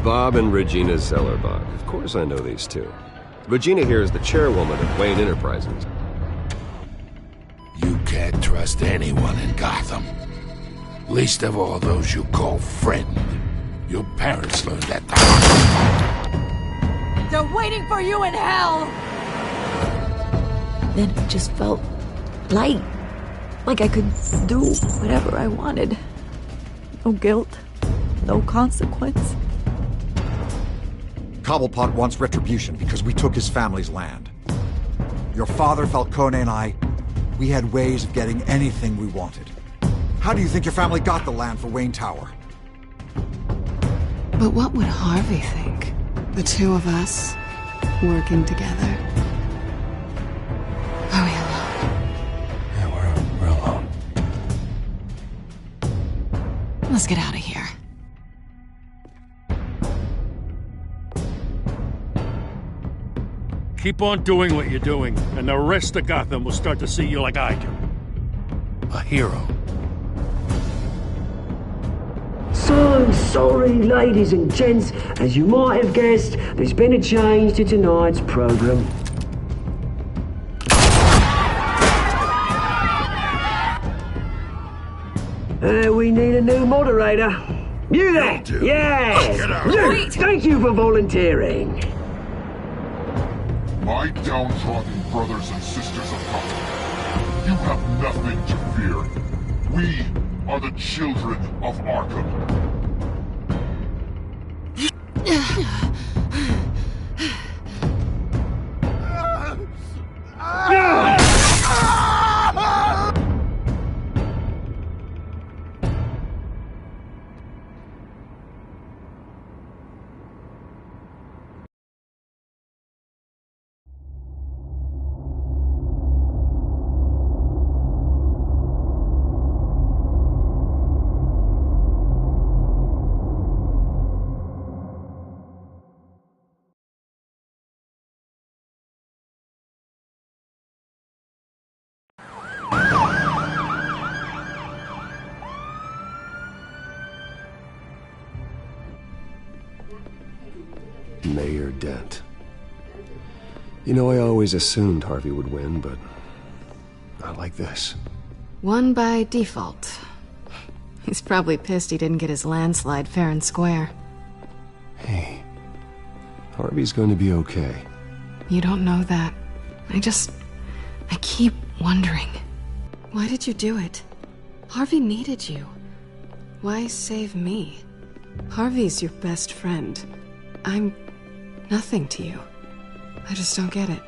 Bob and Regina Zellerbach. Of course I know these two. Regina here is the chairwoman of Wayne Enterprises. You can't trust anyone in Gotham. Least of all those you call friend. Your parents learned that the hard way. They're waiting for you in hell! Then it just felt light. Like I could do whatever I wanted. No guilt. No consequence. Cobblepot wants retribution because we took his family's land. Your father, Falcone, and I, we had ways of getting anything we wanted. How do you think your family got the land for Wayne Tower? But what would Harvey think? The two of us, working together. Are we alone? Yeah, we're alone. Let's get out of here. Keep on doing what you're doing, and the rest of Gotham will start to see you like I do. A hero. So sorry, ladies and gents. As you might have guessed, there's been a change to tonight's program. We need a new moderator. You there? Yes! You! Thank you for volunteering. My downtrodden brothers and sisters of Gotham, you have nothing to fear. We are the children of Arkham. Mayor Dent. You know, I always assumed Harvey would win, but not like this. Won by default. He's probably pissed he didn't get his landslide fair and square. Hey, Harvey's going to be okay. You don't know that. I keep wondering. Why did you do it? Harvey needed you. Why save me? Harvey's your best friend. I'm nothing to you. I just don't get it.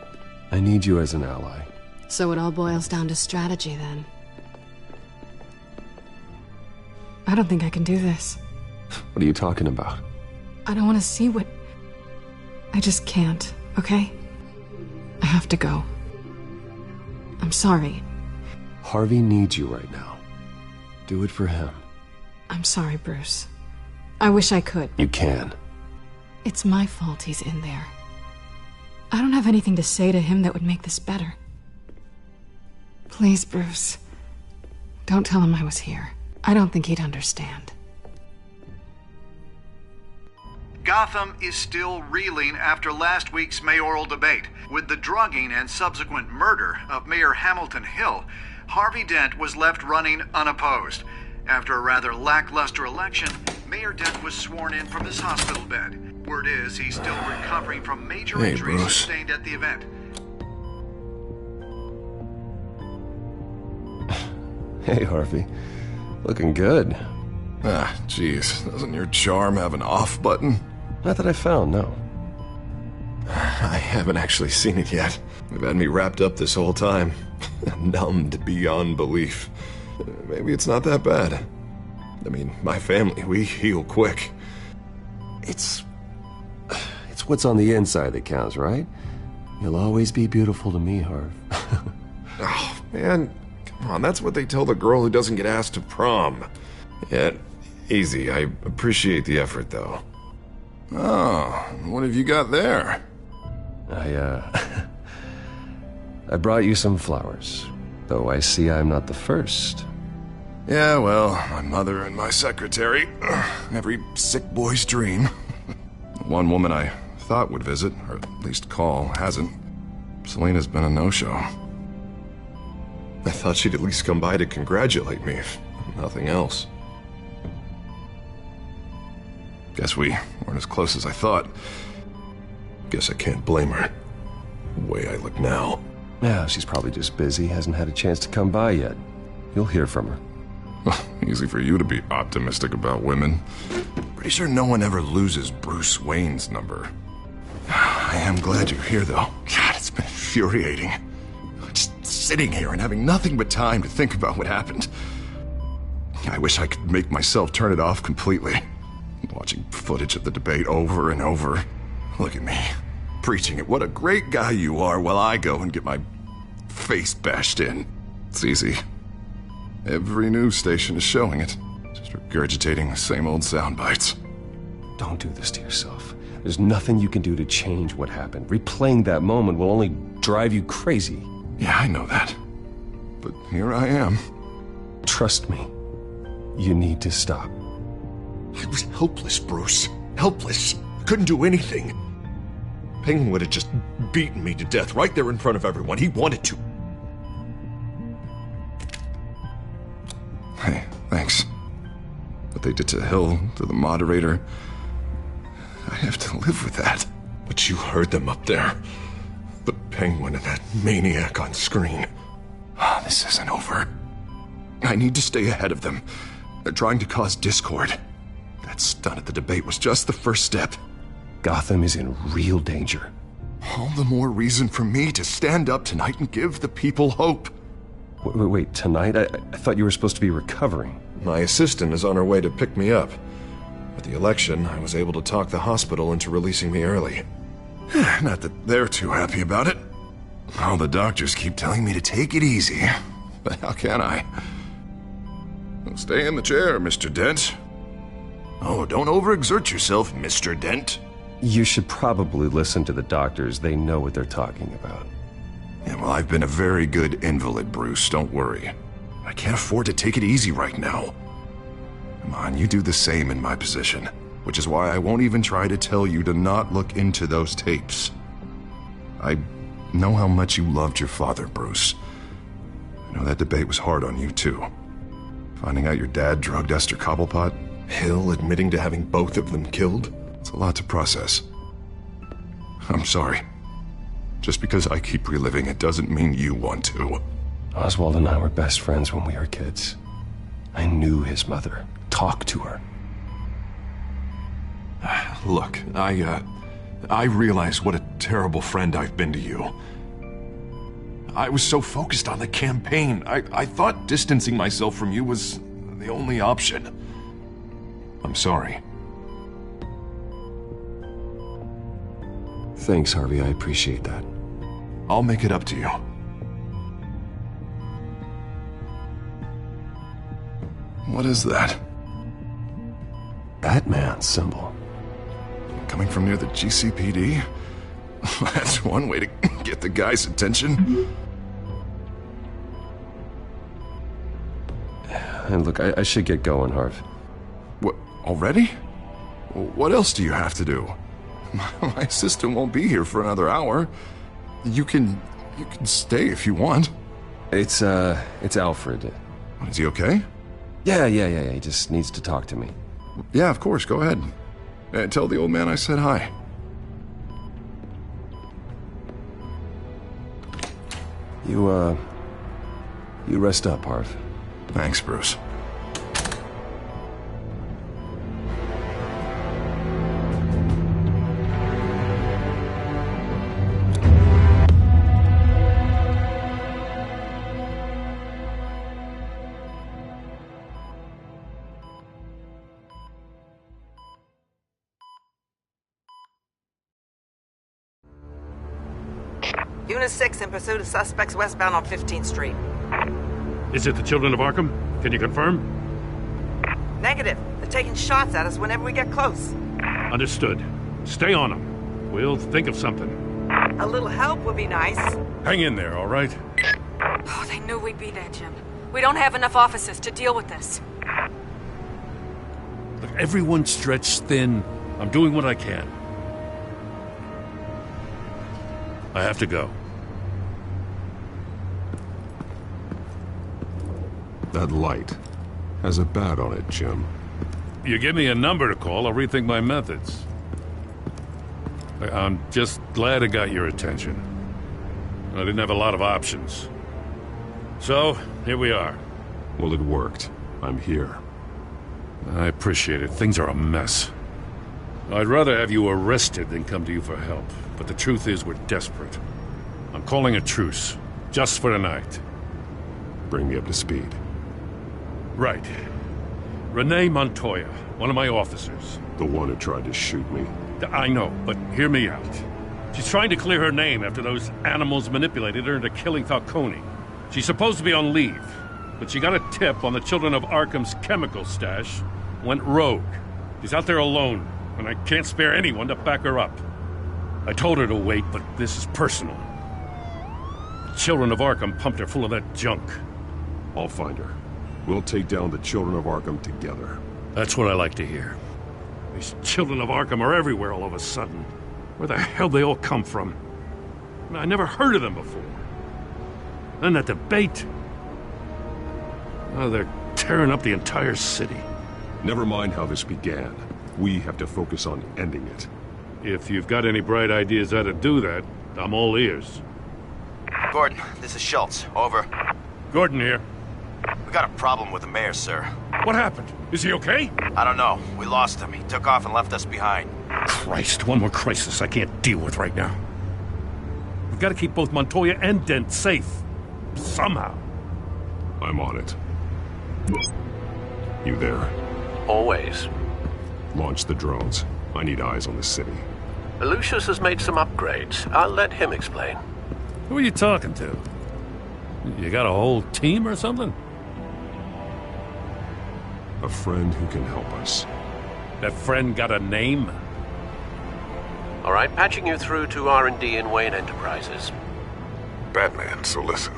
I need you as an ally. So it all boils down to strategy, then. I don't think I can do this. What are you talking about? I don't want to see what... I just can't, okay? I have to go. I'm sorry. Harvey needs you right now. Do it for him. I'm sorry, Bruce. I wish I could. You can. It's my fault he's in there. I don't have anything to say to him that would make this better. Please, Bruce. Don't tell him I was here. I don't think he'd understand. Gotham is still reeling after last week's mayoral debate. With the drugging and subsequent murder of Mayor Hamilton Hill, Harvey Dent was left running unopposed. After a rather lackluster election, Mayor Dent was sworn in from his hospital bed. Word is he's still recovering from major injuries sustained at the event. Hey, Harvey. Looking good. Ah, jeez. Doesn't your charm have an off button? Not that I found, no. I haven't actually seen it yet. They've had me wrapped up this whole time. Numbed beyond belief. Maybe it's not that bad. I mean, my family, we heal quick. It's what's on the inside that counts, right? You'll always be beautiful to me, Harv. Oh, man. Come on, that's what they tell the girl who doesn't get asked to prom. Yeah, easy. I appreciate the effort, though. Oh, what have you got there? I brought you some flowers. Though I see I'm not the first. Yeah, well, my mother and my secretary. Every sick boy's dream. one woman I thought would visit, or at least call, hasn't. Selena's been a no-show. I thought she'd at least come by to congratulate me, if nothing else. Guess we weren't as close as I thought. Guess I can't blame her. The way I look now. Yeah, she's probably just busy, hasn't had a chance to come by yet. You'll hear from her. Easy for you to be optimistic about women. Pretty sure no one ever loses Bruce Wayne's number. I am glad you're here, though. God, it's been infuriating. Just sitting here and having nothing but time to think about what happened. I wish I could make myself turn it off completely. Watching footage of the debate over and over. Look at me, preaching it. What a great guy you are, while I go and get my face bashed in. It's easy. Every news station is showing it. Just regurgitating the same old sound bites. Don't do this to yourself. There's nothing you can do to change what happened. Replaying that moment will only drive you crazy. Yeah, I know that. But here I am. Trust me. You need to stop. I was helpless, Bruce. Helpless. Couldn't do anything. Penguin would have just beaten me to death right there in front of everyone. He wanted to. Hey, thanks. What they did to Hill, to the moderator, I have to live with that. But you heard them up there. The Penguin and that maniac on screen. This isn't over. I need to stay ahead of them. They're trying to cause discord. That stunt at the debate was just the first step. Gotham is in real danger. All the more reason for me to stand up tonight and give the people hope. Wait, tonight? I thought you were supposed to be recovering. My assistant is on her way to pick me up. With the election, I was able to talk the hospital into releasing me early. Not that they're too happy about it. All the doctors keep telling me to take it easy. But how can I? Well, stay in the chair, Mr. Dent. Oh, don't overexert yourself, Mr. Dent. You should probably listen to the doctors. They know what they're talking about. Yeah, well, I've been a very good invalid, Bruce. Don't worry. I can't afford to take it easy right now. Come on, you do the same in my position. Which is why I won't even try to tell you to not look into those tapes. I know how much you loved your father, Bruce. I know that debate was hard on you, too. Finding out your dad drugged Esther Cobblepot, Hill admitting to having both of them killed, it's a lot to process. I'm sorry. Just because I keep reliving it doesn't mean you want to. Oswald and I were best friends when we were kids. I knew his mother. Talked to her. Look, I realize what a terrible friend I've been to you. I was so focused on the campaign. I thought distancing myself from you was the only option. I'm sorry. Thanks, Harvey. I appreciate that. I'll make it up to you. What is that? Batman's symbol. Coming from near the GCPD? That's one way to get the guy's attention. And look, I should get going, Harv. What, already? What else do you have to do? My assistant won't be here for another hour. You can stay if you want. It's Alfred. Is he okay? Yeah. He just needs to talk to me. Yeah, of course. Go ahead. Tell the old man I said hi. You rest up, Harv. Thanks, Bruce. Unit 6 in pursuit of suspects westbound on 15th Street. Is it the Children of Arkham? Can you confirm? Negative. They're taking shots at us whenever we get close. Understood. Stay on them. We'll think of something. A little help would be nice. Hang in there, all right? Oh, they knew we'd be there, Jim. We don't have enough officers to deal with this. Look, everyone's stretched thin. I'm doing what I can. I have to go. That light has a bat on it, Jim. You give me a number to call, I'll rethink my methods. I'm just glad I got your attention. I didn't have a lot of options. So, here we are. Well, it worked. I'm here. I appreciate it. Things are a mess. I'd rather have you arrested than come to you for help. But the truth is, we're desperate. I'm calling a truce. Just for tonight. Bring me up to speed. Right. Renee Montoya, one of my officers. The one who tried to shoot me. I know, but hear me out. She's trying to clear her name after those animals manipulated her into killing Falcone. She's supposed to be on leave, but she got a tip on the Children of Arkham's chemical stash, went rogue. She's out there alone, and I can't spare anyone to back her up. I told her to wait, but this is personal. The Children of Arkham pumped her full of that junk. I'll find her. We'll take down the Children of Arkham together. That's what I like to hear. These Children of Arkham are everywhere all of a sudden. Where the hell they all come from? I never heard of them before. Then that debate. Oh, they're tearing up the entire city. Never mind how this began. We have to focus on ending it. If you've got any bright ideas how to do that, I'm all ears. Gordon, this is Schultz. Over. Gordon here. We got a problem with the mayor, sir. What happened? Is he okay? I don't know. We lost him. He took off and left us behind. Christ, one more crisis I can't deal with right now. We've got to keep both Montoya and Dent safe. Somehow. I'm on it. You there? Always. Launch the drones. I need eyes on the city. Lucius has made some upgrades. I'll let him explain. Who are you talking to? You got a whole team or something? A friend who can help us. That friend got a name? All right, patching you through to R&D in Wayne Enterprises. Batman, so listen.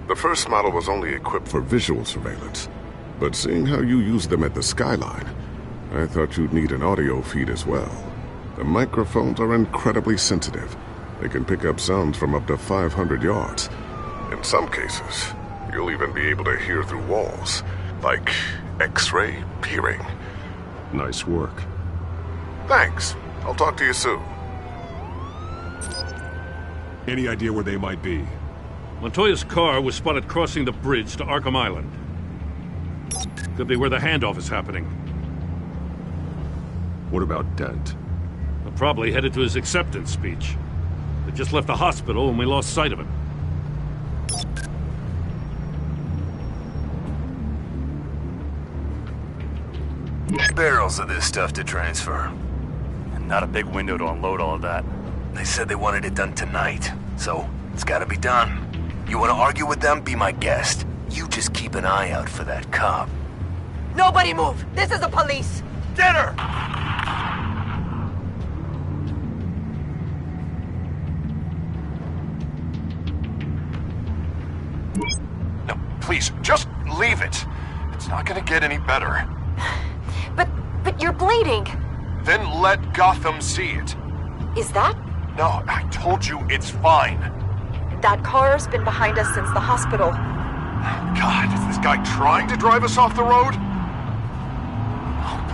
The first model was only equipped for visual surveillance, but seeing how you use them at the Skyline, I thought you'd need an audio feed as well. The microphones are incredibly sensitive. They can pick up sounds from up to 500 yards. In some cases, you'll even be able to hear through walls, like X-ray peering. Nice work. Thanks. I'll talk to you soon. Any idea where they might be? Montoya's car was spotted crossing the bridge to Arkham Island. Could be where the handoff is happening. What about Dent? They're probably headed to his acceptance speech. They just left the hospital and we lost sight of him. Barrels of this stuff to transfer. And not a big window to unload all of that. They said they wanted it done tonight, so it's gotta be done. You wanna argue with them? Be my guest. You just keep an eye out for that cop. Nobody move! This is the police! Get her! No, please, just leave it. It's not gonna get any better. But you're bleeding. Then let Gotham see it. Is that? No, I told you it's fine. That car's been behind us since the hospital. God, is this guy trying to drive us off the road?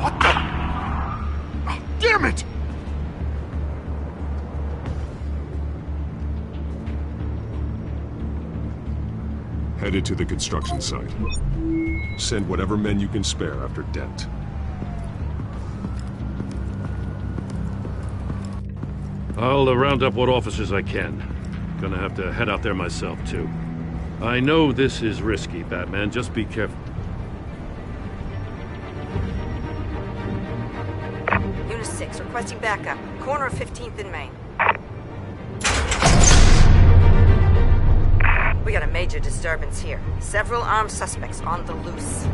What the? Oh, damn it! Headed to the construction site. Send whatever men you can spare after Dent. I'll round up what officers I can. Gonna have to head out there myself, too. I know this is risky, Batman. Just be careful. Unit 6, requesting backup. Corner of 15th and Main. We got a major disturbance here. Several armed suspects on the loose.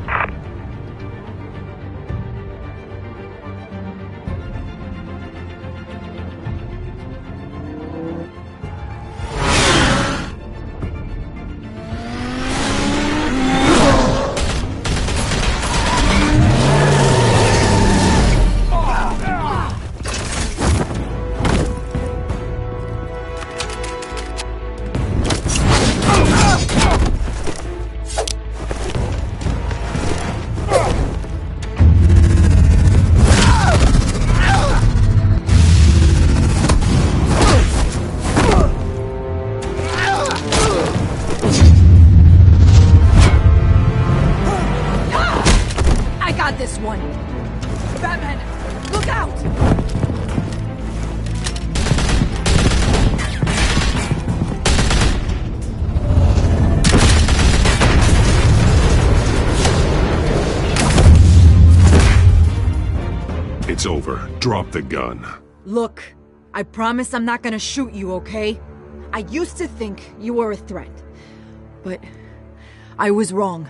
over. Drop the gun. Look, I promise I'm not gonna shoot you, okay? I used to think you were a threat. But I was wrong.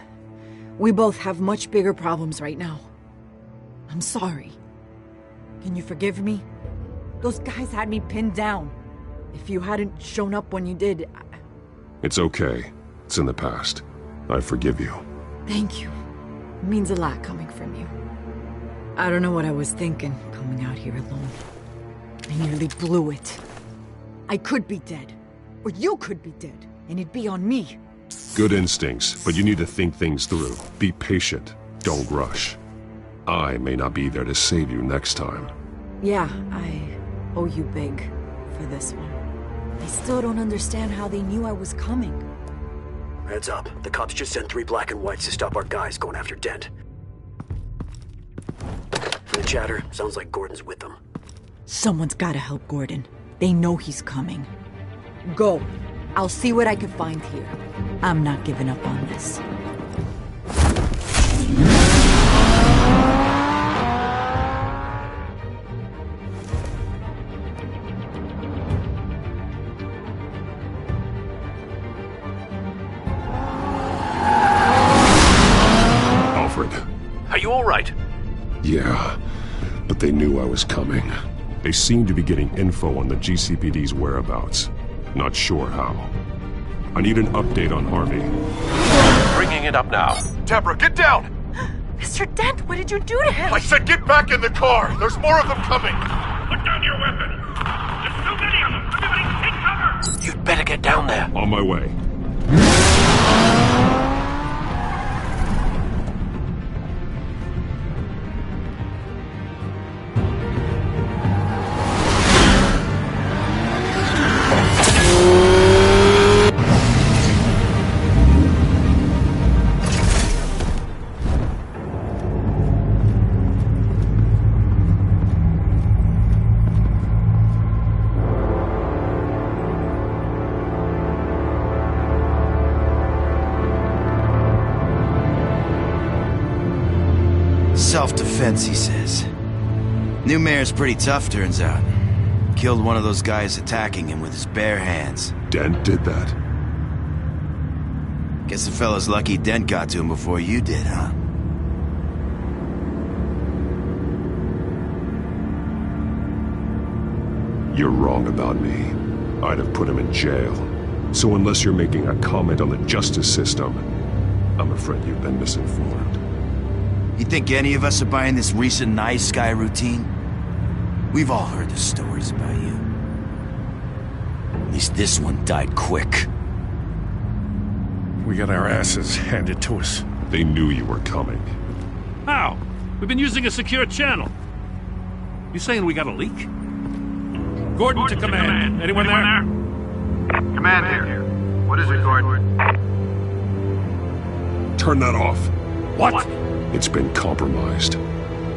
We both have much bigger problems right now. I'm sorry. Can you forgive me? Those guys had me pinned down. If you hadn't shown up when you did... It's okay. It's in the past. I forgive you. Thank you. It means a lot coming from you. I don't know what I was thinking, coming out here alone. I nearly blew it. I could be dead. Or you could be dead. And it'd be on me. Good instincts, but you need to think things through. Be patient. Don't rush. I may not be there to save you next time. Yeah, I owe you big for this one. I still don't understand how they knew I was coming. Heads up. The cops just sent 3 black and whites to stop our guys going after Dent. From the chatter, sounds like Gordon's with them. Someone's gotta help Gordon. They know he's coming. Go. I'll see what I can find here. I'm not giving up on this. Alfred. Are you all right? Yeah, but they knew I was coming. They seem to be getting info on the GCPD's whereabouts. Not sure how. I need an update on Harvey. Bringing it up now. Deborah, get down! Mr. Dent, what did you do to him? I said get back in the car! There's more of them coming! Put down your weapon! There's too many of them! Everybody take cover! You'd better get down there. On my way. Self-defense, he says. New mayor's pretty tough, turns out. Killed one of those guys attacking him with his bare hands. Dent did that? Guess the fella's lucky Dent got to him before you did, huh? You're wrong about me. I'd have put him in jail. So unless you're making a comment on the justice system, I'm afraid you've been misinformed. You think any of us are buying this recent nice guy routine? We've all heard the stories about you. At least this one died quick. We got our asses handed to us. They knew you were coming. How? We've been using a secure channel. You saying we got a leak? Gordon to command. Anyone there? Command here. What is it, Gordon? Turn that off. What? It's been compromised.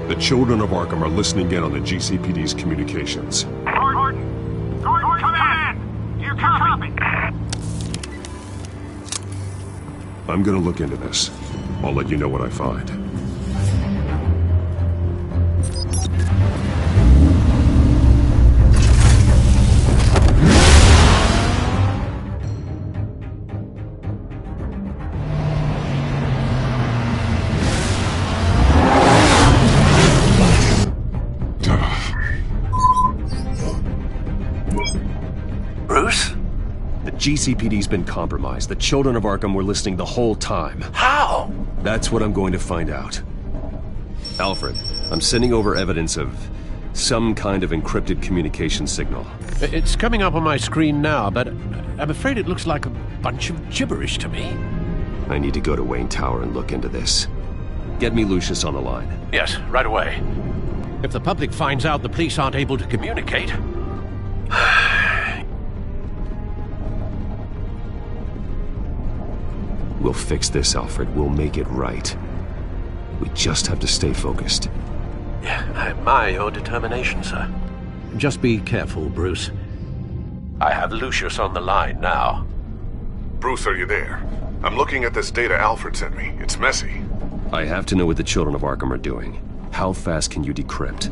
The children of Arkham are listening in on the GCPD's communications. Gordon, command! You copy? I'm gonna look into this. I'll let you know what I find. GCPD's been compromised. The children of Arkham were listening the whole time. How? That's what I'm going to find out. Alfred, I'm sending over evidence of some kind of encrypted communication signal. It's coming up on my screen now, but I'm afraid it looks like a bunch of gibberish to me. I need to go to Wayne Tower and look into this. Get me Lucius on the line. Yes, right away. If the public finds out the police aren't able to communicate... We'll fix this, Alfred. We'll make it right. We just have to stay focused. Yeah, I admire your determination, sir. Just be careful, Bruce. I have Lucius on the line now. Bruce, are you there? I'm looking at this data Alfred sent me. It's messy. I have to know what the children of Arkham are doing. How fast can you decrypt?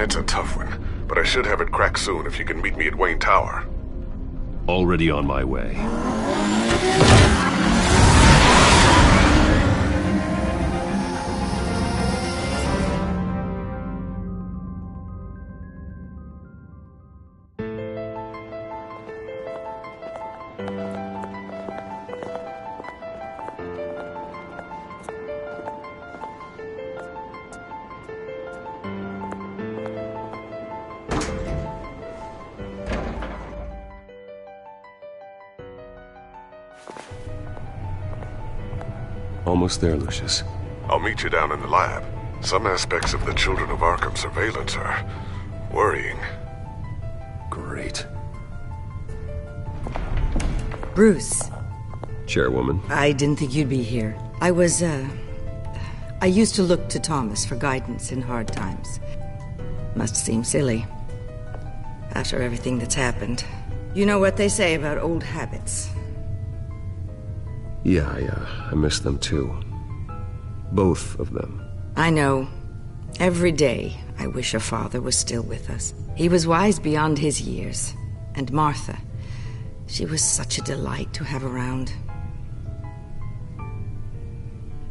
It's a tough one, but I should have it cracked soon if you can meet me at Wayne Tower. Already on my way. Almost there, Lucius. I'll meet you down in the lab. Some aspects of the Children of Arkham surveillance are worrying. Great. Bruce. Chairwoman. I didn't think you'd be here. I used to look to Thomas for guidance in hard times. Must seem silly. After everything that's happened. You know what they say about old habits. Yeah, I miss them too. Both of them. I know. Every day, I wish a father was still with us. He was wise beyond his years. And Martha, she was such a delight to have around.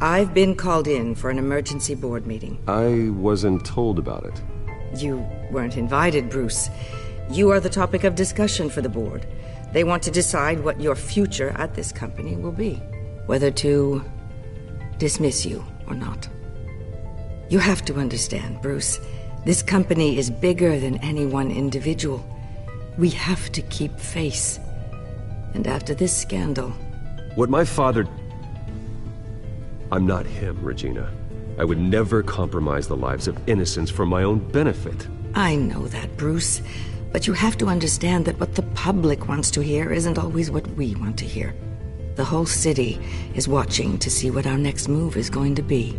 I've been called in for an emergency board meeting. I wasn't told about it. You weren't invited, Bruce. You are the topic of discussion for the board. They want to decide what your future at this company will be. Whether to dismiss you or not. You have to understand, Bruce. This company is bigger than any one individual. We have to keep face. And after this scandal... What my father... I'm not him, Regina. I would never compromise the lives of innocents for my own benefit. I know that, Bruce. But you have to understand that what the public wants to hear isn't always what we want to hear. The whole city is watching to see what our next move is going to be.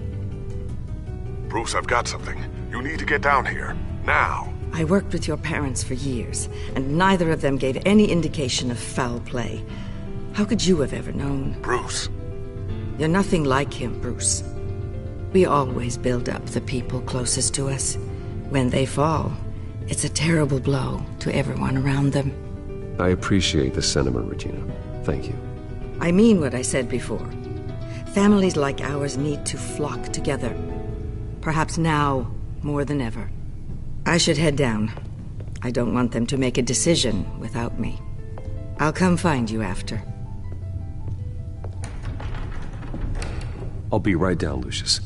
Bruce, I've got something. You need to get down here. Now. I worked with your parents for years, and neither of them gave any indication of foul play. How could you have ever known? Bruce. You're nothing like him, Bruce. We always build up the people closest to us. When they fall, it's a terrible blow to everyone around them. I appreciate the sentiment, Regina. Thank you. I mean what I said before. Families like ours need to flock together. Perhaps now more than ever. I should head down. I don't want them to make a decision without me. I'll come find you after. I'll be right down, Lucius.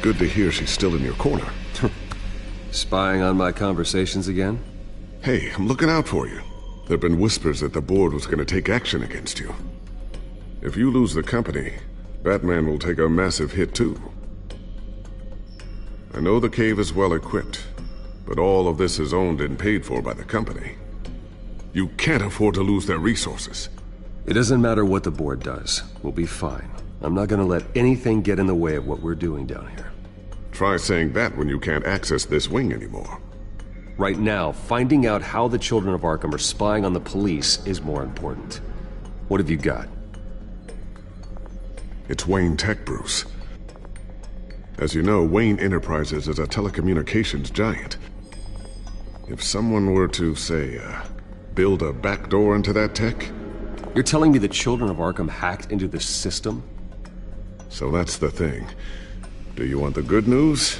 Good to hear she's still in your corner. Spying on my conversations again? Hey, I'm looking out for you. There've been whispers that the board was going to take action against you. If you lose the company, Batman will take a massive hit too. I know the cave is well equipped, but all of this is owned and paid for by the company. You can't afford to lose their resources. It doesn't matter what the board does. We'll be fine. I'm not gonna let anything get in the way of what we're doing down here. Try saying that when you can't access this wing anymore. Right now, finding out how the Children of Arkham are spying on the police is more important. What have you got? It's Wayne Tech, Bruce. As you know, Wayne Enterprises is a telecommunications giant. If someone were to, say, build a backdoor into that tech... You're telling me the Children of Arkham hacked into this system? So that's the thing. Do you want the good news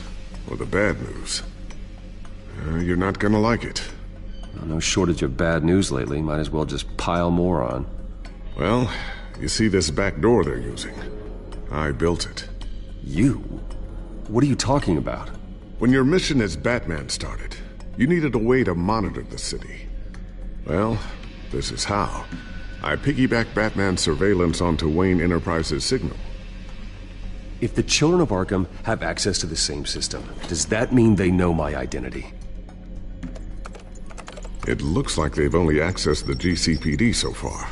or the bad news? You're not gonna like it. Well, no shortage of bad news lately. Might as well just pile more on. Well, you see this back door they're using? I built it. You? What are you talking about? When your mission as Batman started, you needed a way to monitor the city. Well, this is how. I piggybacked Batman's surveillance onto Wayne Enterprises' signal. If the Children of Arkham have access to the same system, does that mean they know my identity? It looks like they've only accessed the GCPD so far.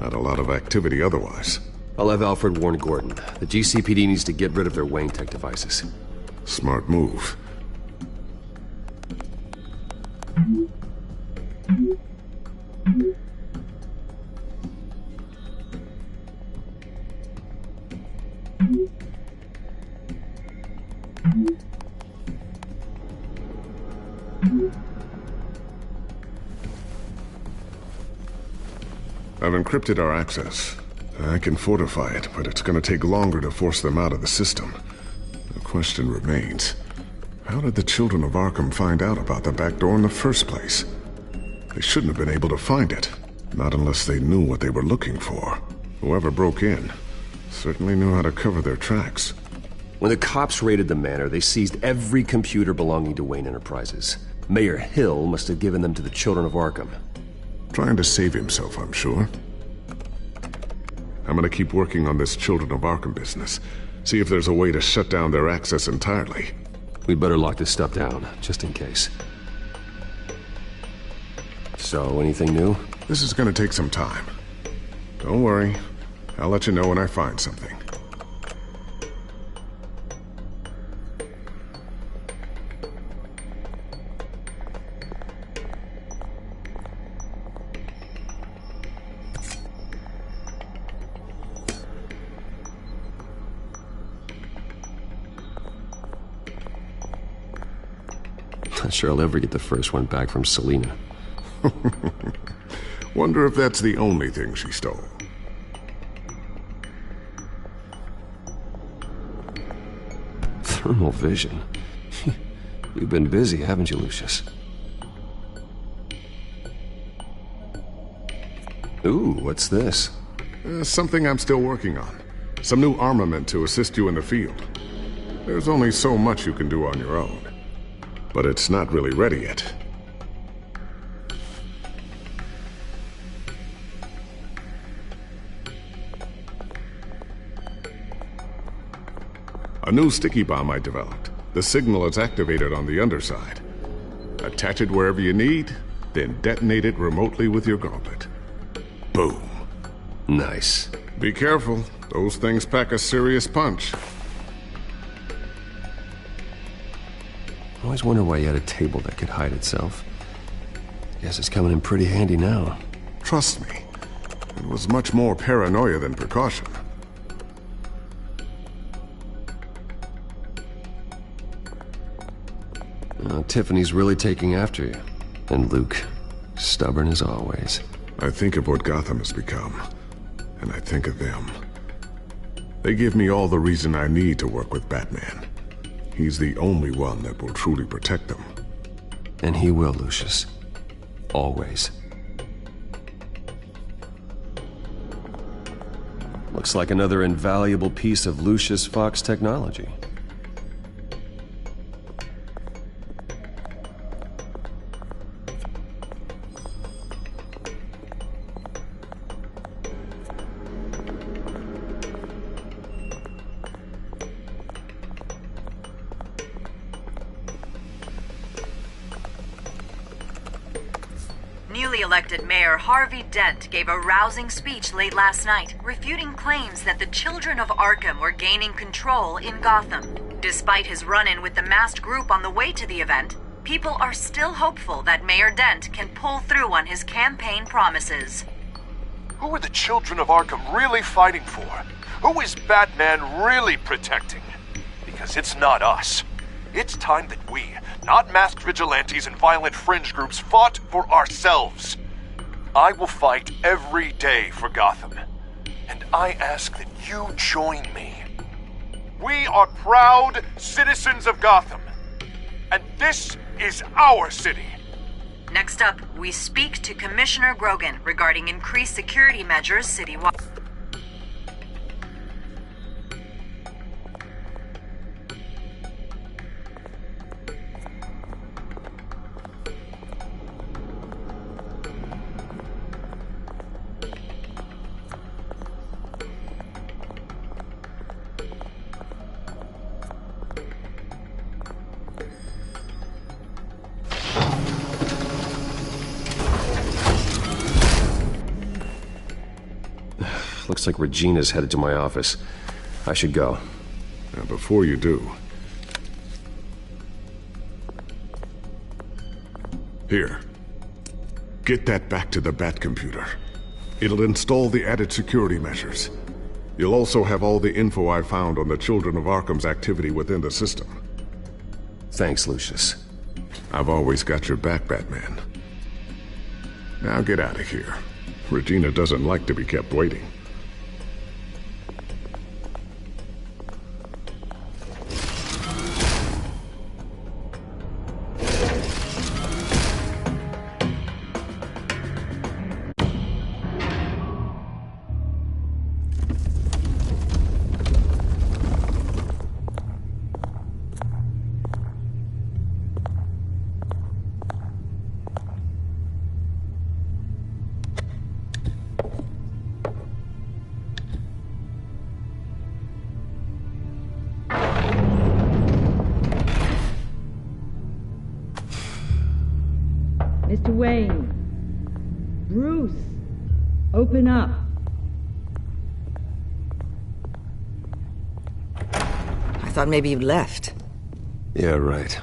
Not a lot of activity otherwise. I'll have Alfred warn Gordon. The GCPD needs to get rid of their Wayne Tech devices. Smart move. I've encrypted our access. I can fortify it, but it's gonna take longer to force them out of the system. The question remains, how did the Children of Arkham find out about the back door in the first place? They shouldn't have been able to find it, not unless they knew what they were looking for. Whoever broke in certainly knew how to cover their tracks. When the cops raided the manor, they seized every computer belonging to Wayne Enterprises. Mayor Hill must have given them to the Children of Arkham. Trying to save himself, I'm sure. I'm gonna keep working on this Children of Arkham business. See if there's a way to shut down their access entirely. We'd better lock this stuff down, just in case. So, anything new? This is gonna take some time. Don't worry. I'll let you know when I find something. Not sure I'll ever get the first one back from Selina. Wonder if that's the only thing she stole. Thermal vision. You've been busy, haven't you, Lucius? Ooh, what's this? Something I'm still working on. Some new armament to assist you in the field. There's only so much you can do on your own. But it's not really ready yet. A new sticky bomb I developed. The signal is activated on the underside. Attach it wherever you need, then detonate it remotely with your gauntlet. Boom. Nice. Be careful. Those things pack a serious punch. I always wondered why you had a table that could hide itself. Guess it's coming in pretty handy now. Trust me, it was much more paranoia than precaution. Tiffany's really taking after you. And Luke, stubborn as always. I think of what Gotham has become, and I think of them. They give me all the reason I need to work with Batman. He's the only one that will truly protect them. And he will, Lucius. Always. Looks like another invaluable piece of Lucius Fox technology. Newly elected Mayor Harvey Dent gave a rousing speech late last night, refuting claims that the Children of Arkham were gaining control in Gotham. Despite his run-in with the masked group on the way to the event, people are still hopeful that Mayor Dent can pull through on his campaign promises. Who are the Children of Arkham really fighting for? Who is Batman really protecting? Because it's not us. It's time that we, not masked vigilantes and violent fringe groups, fought for ourselves. I will fight every day for Gotham. And I ask that you join me. We are proud citizens of Gotham. And this is our city. Next up, we speak to Commissioner Grogan regarding increased security measures citywide. Looks like Regina's headed to my office. I should go. Now, before you do... Here. Get that back to the Bat computer. It'll install the added security measures. You'll also have all the info I found on the Children of Arkham's activity within the system. Thanks, Lucius. I've always got your back, Batman. Now get out of here. Regina doesn't like to be kept waiting. Mr. Wayne. Bruce. Open up. I thought maybe you'd left. Yeah, right.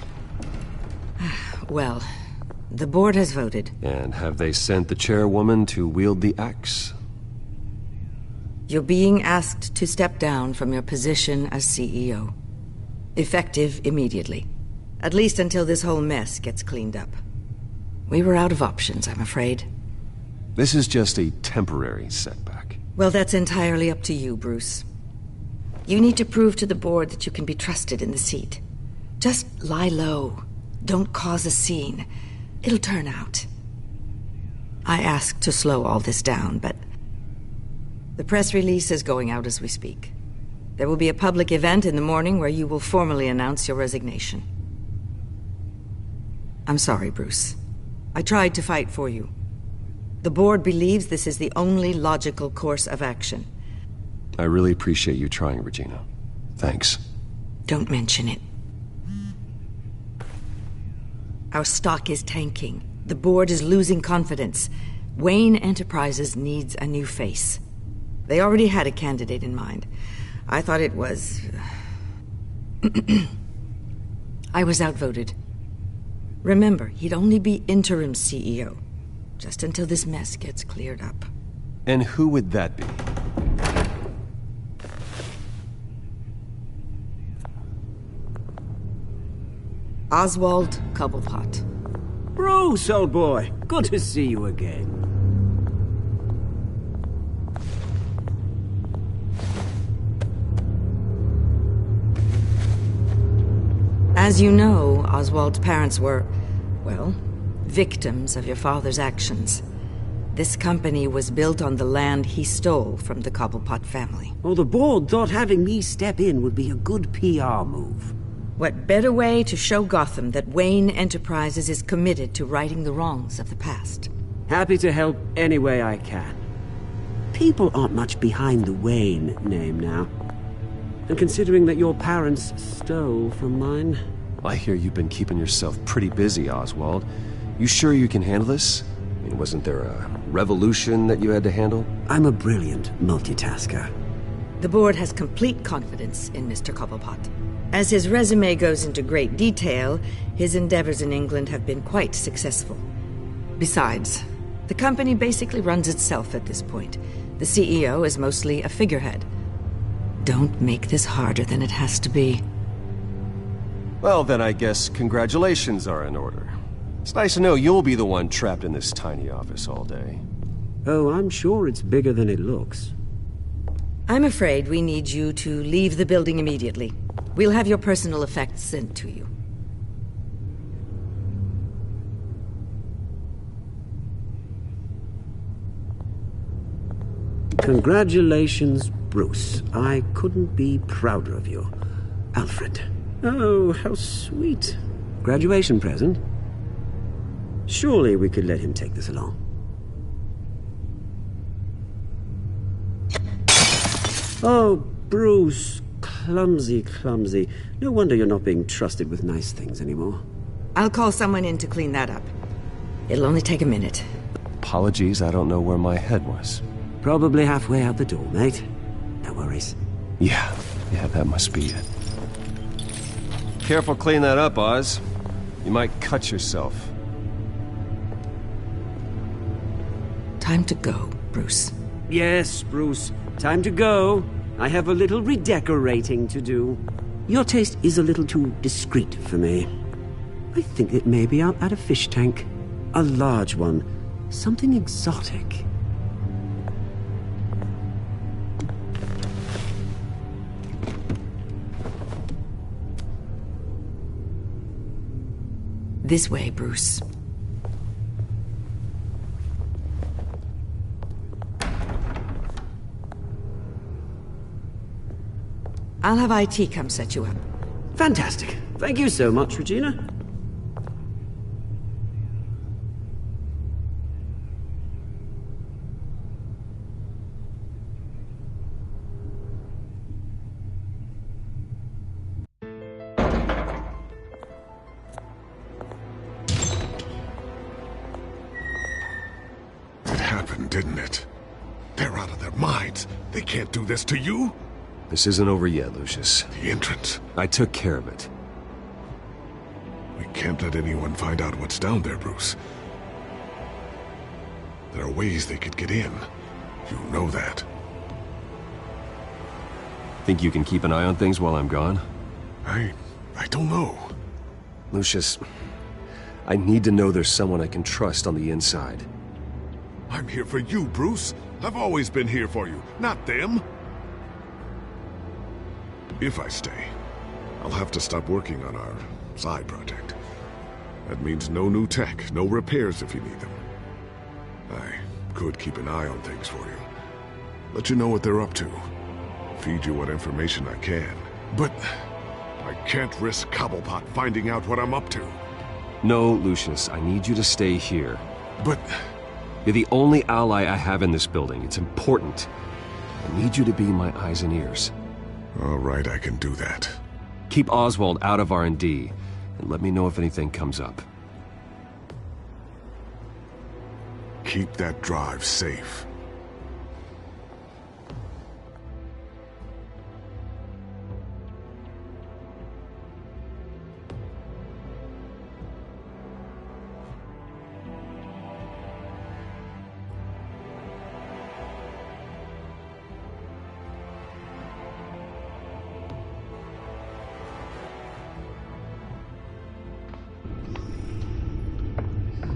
Well, the board has voted. And have they sent the chairwoman to wield the axe? You're being asked to step down from your position as CEO. Effective immediately. At least until this whole mess gets cleaned up. We were out of options, I'm afraid. This is just a temporary setback. Well, that's entirely up to you, Bruce. You need to prove to the board that you can be trusted in the seat. Just lie low. Don't cause a scene. It'll turn out. I asked to slow all this down, but the press release is going out as we speak. There will be a public event in the morning where you will formally announce your resignation. I'm sorry, Bruce. I tried to fight for you. The board believes this is the only logical course of action. I really appreciate you trying, Regina. Thanks. Don't mention it. Our stock is tanking. The board is losing confidence. Wayne Enterprises needs a new face. They already had a candidate in mind. I thought it was... I was outvoted. Remember, he'd only be interim CEO, just until this mess gets cleared up. And who would that be? Oswald Cobblepot. Bruce, old boy. Good to see you again. As you know, Oswald's parents were, well, victims of your father's actions. This company was built on the land he stole from the Cobblepot family. Well, the board thought having me step in would be a good PR move. What better way to show Gotham that Wayne Enterprises is committed to righting the wrongs of the past? Happy to help any way I can. People aren't much behind the Wayne name now. And considering that your parents stole from mine... I hear you've been keeping yourself pretty busy, Oswald. You sure you can handle this? I mean, wasn't there a revolution that you had to handle? I'm a brilliant multitasker. The board has complete confidence in Mr. Cobblepot. As his resume goes into great detail, his endeavors in England have been quite successful. Besides, the company basically runs itself at this point. The CEO is mostly a figurehead. Don't make this harder than it has to be. Well, then I guess congratulations are in order. It's nice to know you'll be the one trapped in this tiny office all day. Oh, I'm sure it's bigger than it looks. I'm afraid we need you to leave the building immediately. We'll have your personal effects sent to you. Congratulations, Bruce. I couldn't be prouder of you. Alfred. Oh, how sweet. Graduation present? Surely we could let him take this along. Oh, Bruce. Clumsy, clumsy. No wonder you're not being trusted with nice things anymore. I'll call someone in to clean that up. It'll only take a minute. Apologies, I don't know where my head was. Probably halfway out the door, mate. No worries. Yeah, that must be it. Careful clean that up, Oz. You might cut yourself. Time to go, Bruce. Yes, Bruce. Time to go. I have a little redecorating to do. Your taste is a little too discreet for me. I think that maybe I'll add a fish tank. A large one. Something exotic. This way, Bruce. I'll have IT come set you up. Fantastic. Thank you so much, Regina. Didn't it? They're out of their minds. They can't do this to you. This isn't over yet, Lucius. The entrance. I took care of it. We can't let anyone find out what's down there, Bruce. There are ways they could get in. You know that. Think you can keep an eye on things while I'm gone? I don't know. Lucius, I need to know there's someone I can trust on the inside. I'm here for you, Bruce. I've always been here for you, not them. If I stay, I'll have to stop working on our side project. That means no new tech, no repairs if you need them. I could keep an eye on things for you. Let you know what they're up to. Feed you what information I can. But I can't risk Cobblepot finding out what I'm up to. No, Lucius, I need you to stay here. But... You're the only ally I have in this building. It's important. I need you to be my eyes and ears. All right, I can do that. Keep Oswald out of R&D, and let me know if anything comes up. Keep that drive safe.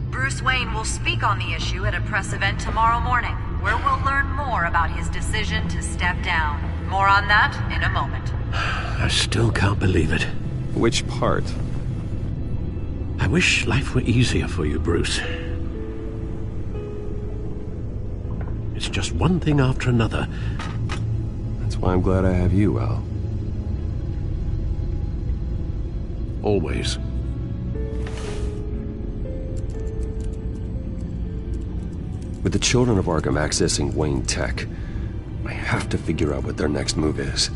Bruce Wayne will speak on the issue at a press event tomorrow morning, where we'll learn more about his decision to step down. More on that in a moment. I still can't believe it. Which part? I wish life were easier for you, Bruce. It's just one thing after another. That's why I'm glad I have you, Al. Always. With the children of Arkham accessing Wayne Tech, I have to figure out what their next move is.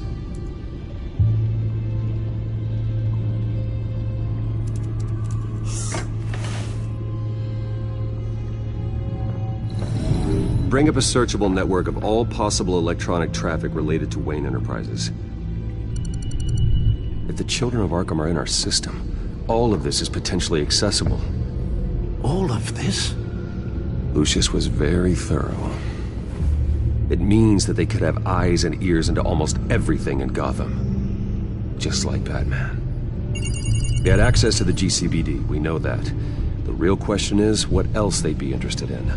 Bring up a searchable network of all possible electronic traffic related to Wayne Enterprises. If the children of Arkham are in our system, all of this is potentially accessible. All of this? Lucius was very thorough. It means that they could have eyes and ears into almost everything in Gotham. Just like Batman. They had access to the GCPD, we know that. The real question is, what else they'd be interested in.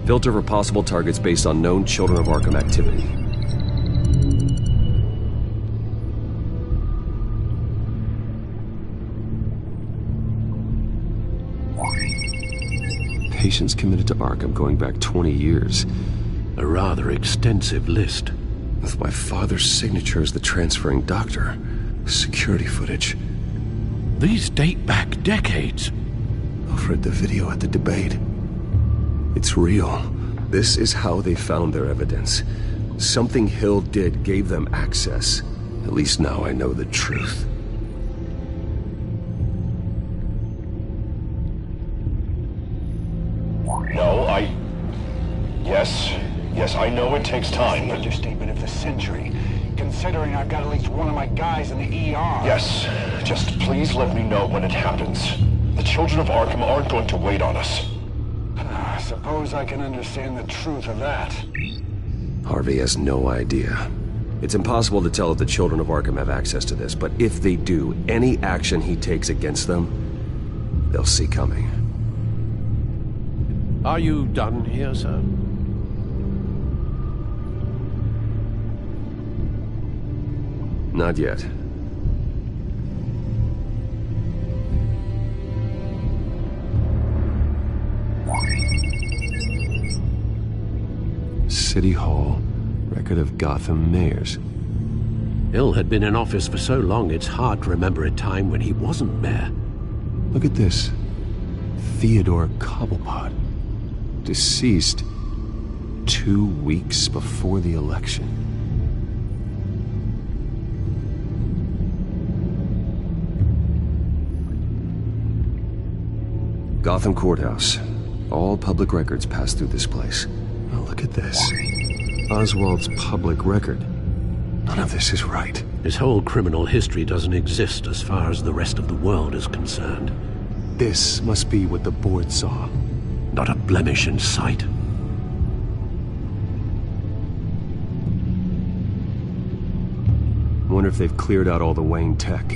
Filter for possible targets based on known Children of Arkham activity. Patients committed to Arkham going back 20 years. A rather extensive list. With my father's signature as the transferring doctor. Security footage. These date back decades. Alfred, the video at the debate. It's real. This is how they found their evidence. Something Hill did gave them access. At least now I know the truth. No, Yes, I know it takes time, but... Understatement of the century, considering I've got at least one of my guys in the ER. Yes, just please let me know when it happens. The children of Arkham aren't going to wait on us. I suppose I can understand the truth of that. Harvey has no idea. It's impossible to tell if the children of Arkham have access to this, but if they do, any action he takes against them, they'll see coming. Are you done here, sir? Not yet. City Hall, record of Gotham mayors. Hill had been in office for so long, it's hard to remember a time when he wasn't mayor. Look at this. Theodore Cobblepot. Deceased 2 weeks before the election. Gotham Courthouse. All public records pass through this place. Oh, look at this. Oswald's public record. None of this is right. His whole criminal history doesn't exist as far as the rest of the world is concerned. This must be what the board saw. Not a blemish in sight. Wonder if they've cleared out all the Wayne tech.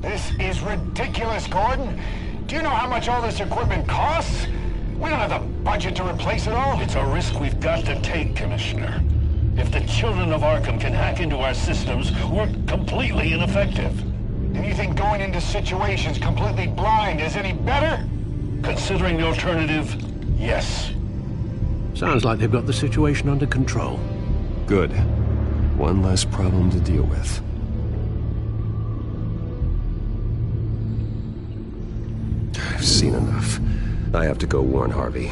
This is ridiculous, Gordon. Do you know how much all this equipment costs? We don't have the budget to replace it all. It's a risk we've got to take, Commissioner. If the children of Arkham can hack into our systems, we're completely ineffective. And you think going into situations completely blind is any better? Considering the alternative, yes. Sounds like they've got the situation under control. Good. One less problem to deal with. I've seen enough. I have to go warn Harvey.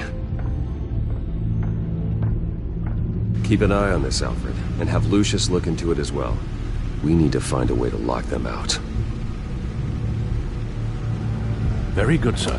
Keep an eye on this, Alfred, and have Lucius look into it as well. We need to find a way to lock them out. Very good, sir.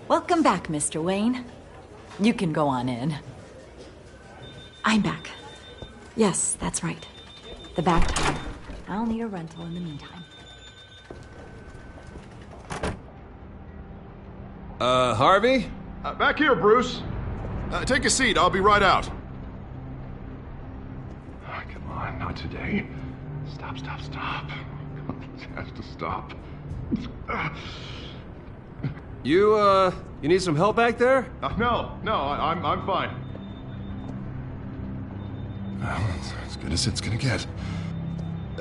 Welcome back, Mr. Wayne. You can go on in. I'm back. Yes, that's right. The back tire. I'll need a rental in the meantime. Harvey? Back here, Bruce. Take a seat. I'll be right out. Oh, come on, not today. Stop. It has to stop. You need some help back there? No, I'm fine. Well, it's as good as it's gonna get.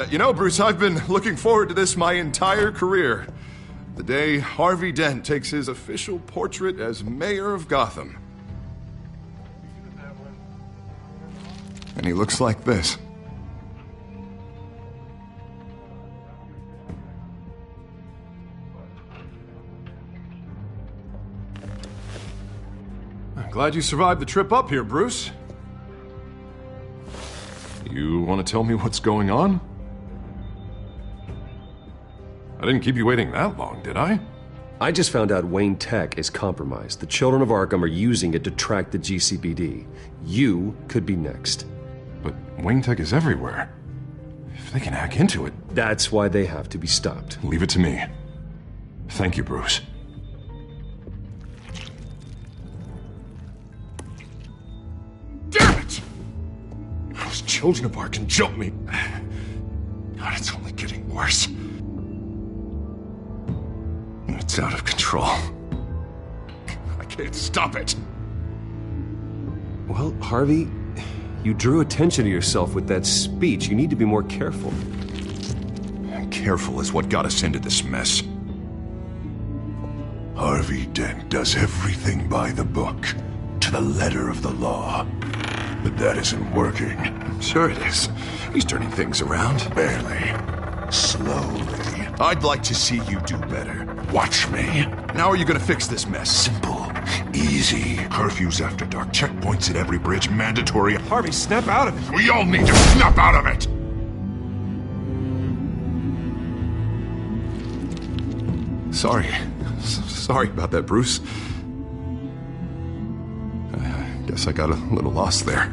You know, Bruce, I've been looking forward to this my entire career. The day Harvey Dent takes his official portrait as mayor of Gotham. And he looks like this. Glad you survived the trip up here, Bruce. You want to tell me what's going on? I didn't keep you waiting that long, did I? I just found out Wayne Tech is compromised. The children of Arkham are using it to track the GCPD. You could be next. But Wayne Tech is everywhere. If they can hack into it... That's why they have to be stopped. Leave it to me. Thank you, Bruce. children of Arkham jumped me. God, it's only getting worse. It's out of control. I can't stop it. Well, Harvey, you drew attention to yourself with that speech. You need to be more careful. Careful is what got us into this mess. Harvey Dent does everything by the book, to the letter of the law. But that isn't working. Sure it is. He's turning things around. Barely. Slowly. I'd like to see you do better. Watch me. How are you gonna fix this mess? Simple. Easy. Curfews after dark. Checkpoints at every bridge. Mandatory. Harvey, snap out of it. We all need to snap out of it! Sorry about that, Bruce. I guess I got a little lost there.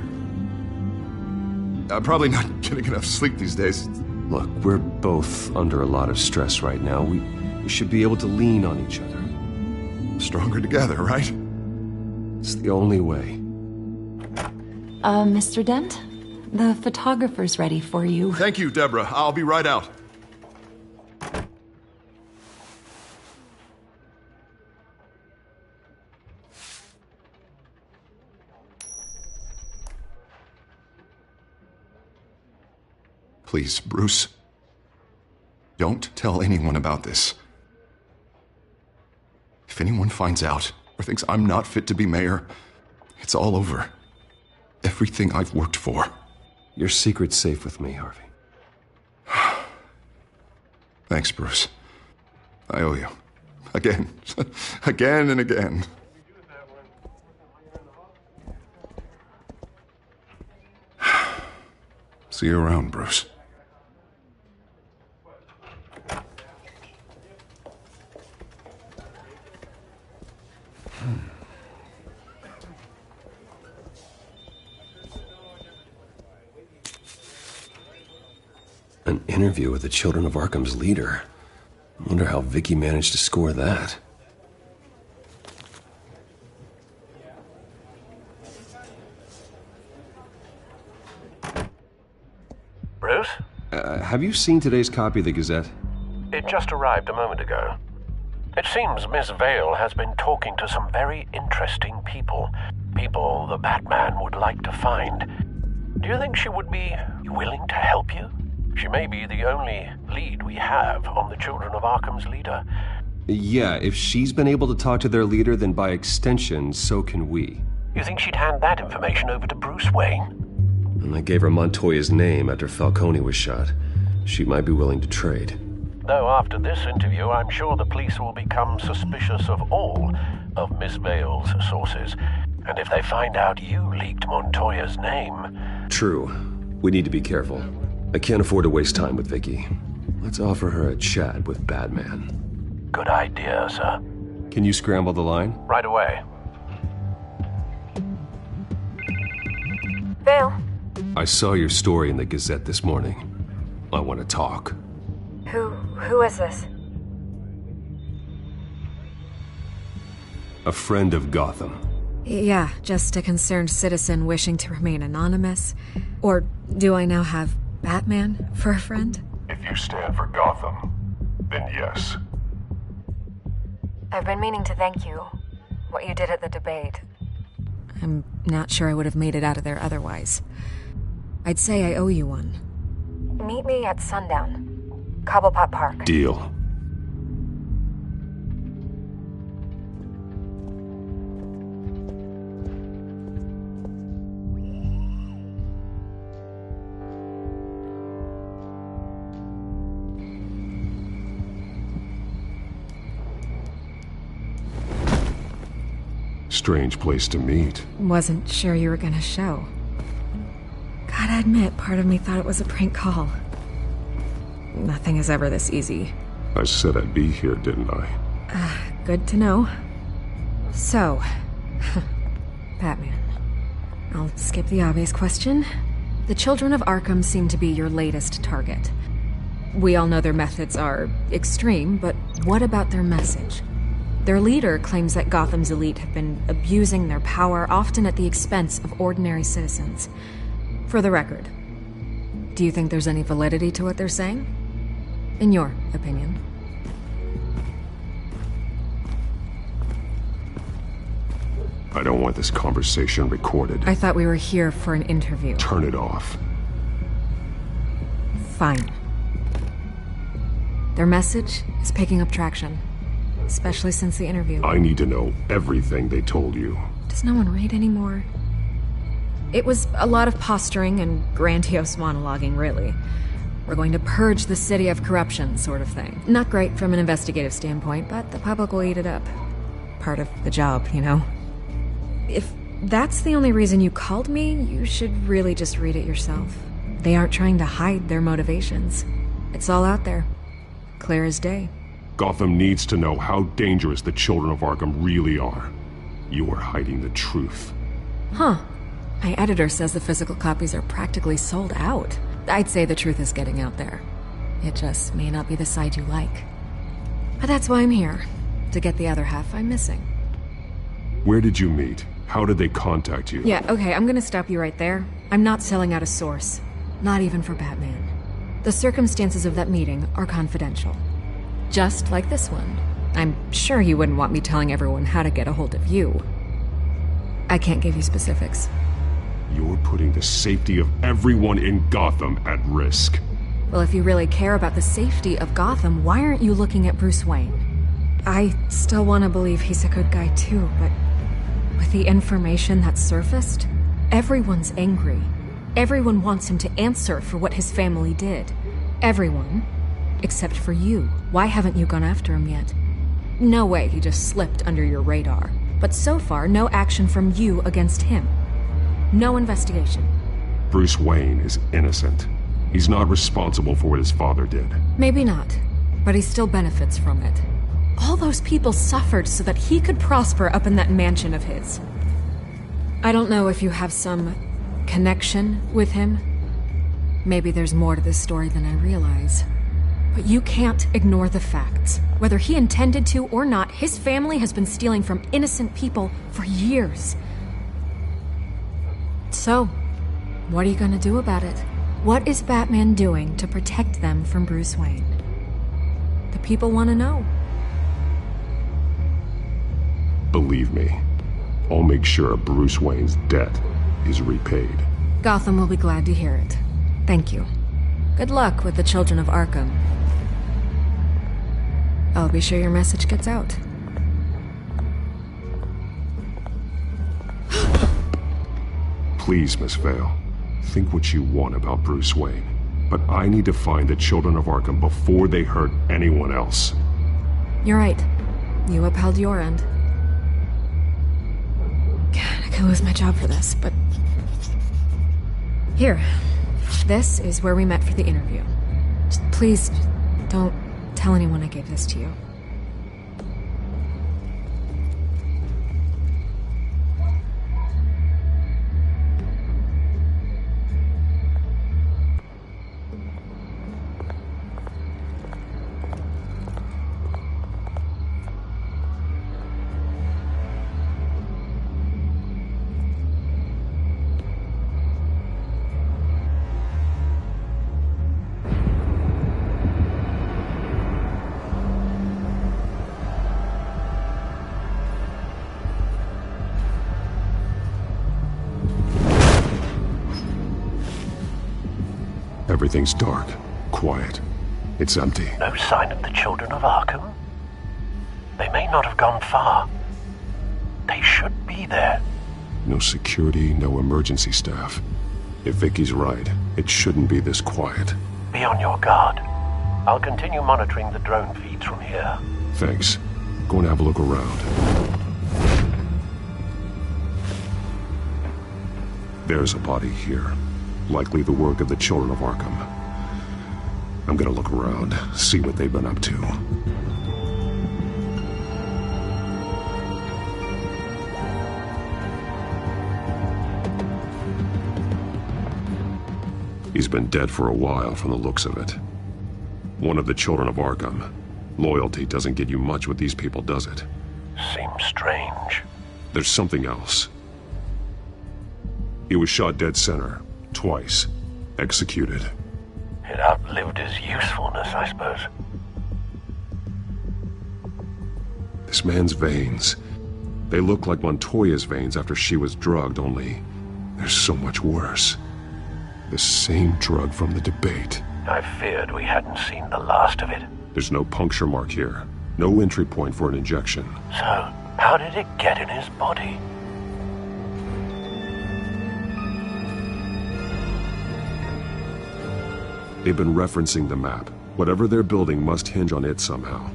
I'm probably not getting enough sleep these days. Look, we're both under a lot of stress right now. We should be able to lean on each other. Stronger together, right? It's the only way. Mr. Dent? The photographer's ready for you. Thank you, Deborah. I'll be right out. Please, Bruce. Don't tell anyone about this. If anyone finds out or thinks I'm not fit to be mayor, it's all over. Everything I've worked for. Your secret's safe with me, Harvey. Thanks, Bruce. I owe you. Again. Again and again. See you around, Bruce. An interview with the Children of Arkham's leader. I wonder how Vicky managed to score that. Bruce? Have you seen today's copy of the Gazette? It just arrived a moment ago. It seems Miss Vale has been talking to some very interesting people. People the Batman would like to find. Do you think she would be willing to help you? She may be the only lead we have on the Children of Arkham's leader. Yeah, if she's been able to talk to their leader, then by extension, so can we. You think she'd hand that information over to Bruce Wayne? And I gave her Montoya's name after Falcone was shot. She might be willing to trade. Though after this interview, I'm sure the police will become suspicious of all of Miss Vale's sources. And if they find out you leaked Montoya's name... True. We need to be careful. I can't afford to waste time with Vicky. Let's offer her a chat with Batman. Good idea, sir. Can you scramble the line? Right away. Vale? I saw your story in the Gazette this morning. I want to talk. Who is this? A friend of Gotham. Yeah, just a concerned citizen wishing to remain anonymous. Or do I now have Batman for a friend? If you stand for Gotham, then yes. I've been meaning to thank you. What you did at the debate. I'm not sure I would have made it out of there otherwise. I'd say I owe you one. Meet me at sundown. Cobblepot Park. Deal. Strange place to meet. Wasn't sure you were gonna show. Gotta admit, part of me thought it was a prank call. Nothing is ever this easy. I said I'd be here, didn't I? Good to know. So, Batman. I'll skip the obvious question. The Children of Arkham seem to be your latest target. We all know their methods are extreme, but what about their message? Their leader claims that Gotham's elite have been abusing their power, often at the expense of ordinary citizens. For the record, Do you think there's any validity to what they're saying? In your opinion? I don't want this conversation recorded. I thought we were here for an interview. Turn it off. Fine. Their message is picking up traction, especially since the interview. I need to know everything they told you. Does no one read anymore? It was a lot of posturing and grandiose monologuing, really. We're going to purge the city of corruption, sort of thing. Not great from an investigative standpoint, but the public will eat it up. Part of the job, you know? If that's the only reason you called me, you should really just read it yourself. They aren't trying to hide their motivations. It's all out there. Clear as day. Gotham needs to know how dangerous the children of Arkham really are. You are hiding the truth. Huh. My editor says the physical copies are practically sold out. I'd say the truth is getting out there. It just may not be the side you like. But that's why I'm here. To get the other half I'm missing. Where did you meet? How did they contact you? Yeah, okay, I'm gonna stop you right there. I'm not selling out a source. Not even for Batman. The circumstances of that meeting are confidential. Just like this one. I'm sure you wouldn't want me telling everyone how to get a hold of you. I can't give you specifics. You're putting the safety of everyone in Gotham at risk. Well, if you really care about the safety of Gotham, why aren't you looking at Bruce Wayne? I still want to believe he's a good guy too, but with the information that surfaced, everyone's angry. Everyone wants him to answer for what his family did. Everyone. Except for you. Why haven't you gone after him yet? No way he just slipped under your radar. But so far, no action from you against him. No investigation. Bruce Wayne is innocent. He's not responsible for what his father did. Maybe not, but he still benefits from it. All those people suffered so that he could prosper up in that mansion of his. I don't know if you have some connection with him. Maybe there's more to this story than I realize. But you can't ignore the facts. Whether he intended to or not, his family has been stealing from innocent people for years. So, what are you gonna do about it? What is Batman doing to protect them from Bruce Wayne? The people want to know. Believe me, I'll make sure Bruce Wayne's debt is repaid. Gotham will be glad to hear it. Thank you. Good luck with the children of Arkham. I'll be sure your message gets out. Please, Miss Vale, think what you want about Bruce Wayne. But I need to find the children of Arkham before they hurt anyone else. You're right. You upheld your end. God, I could lose my job for this, but... Here. This is where we met for the interview. Just please, don't tell anyone I gave this to you. Everything's dark, quiet. It's empty. No sign of the children of Arkham? They may not have gone far. They should be there. No security, no emergency staff. If Vicky's right, it shouldn't be this quiet. Be on your guard. I'll continue monitoring the drone feeds from here. Thanks. Go and have a look around. There's a body here. Likely the work of the children of Arkham. I'm gonna look around, see what they've been up to. He's been dead for a while from the looks of it. One of the children of Arkham. Loyalty doesn't get you much with these people, does it? Seems strange. There's something else. He was shot dead center. Twice. Executed. outlived his usefulness, I suppose. This man's veins. They look like Montoya's veins after she was drugged, only they're so much worse. The same drug from the debate. I feared we hadn't seen the last of it. There's no puncture mark here. No entry point for an injection. So, how did it get in his body? They've been referencing the map. Whatever they're building must hinge on it somehow.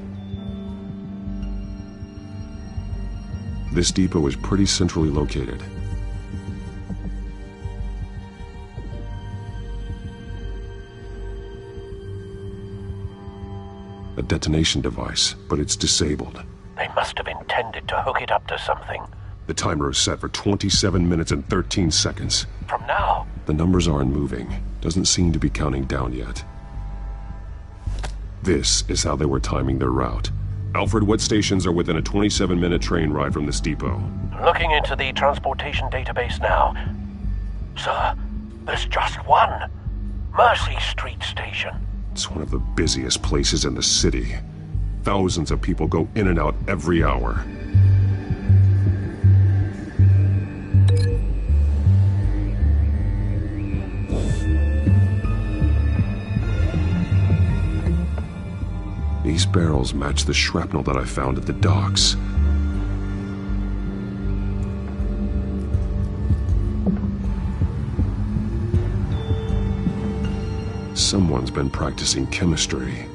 This depot is pretty centrally located. A detonation device, but it's disabled. They must have intended to hook it up to something. The timer is set for 27 minutes and 13 seconds. From now? The numbers aren't moving. Doesn't seem to be counting down yet. This is how they were timing their route. Alfred, what stations are within a 27-minute train ride from this depot? Looking into the transportation database now. Sir, there's just one. Mercy Street Station. It's one of the busiest places in the city. Thousands of people go in and out every hour. These barrels match the shrapnel that I found at the docks. Someone's been practicing chemistry.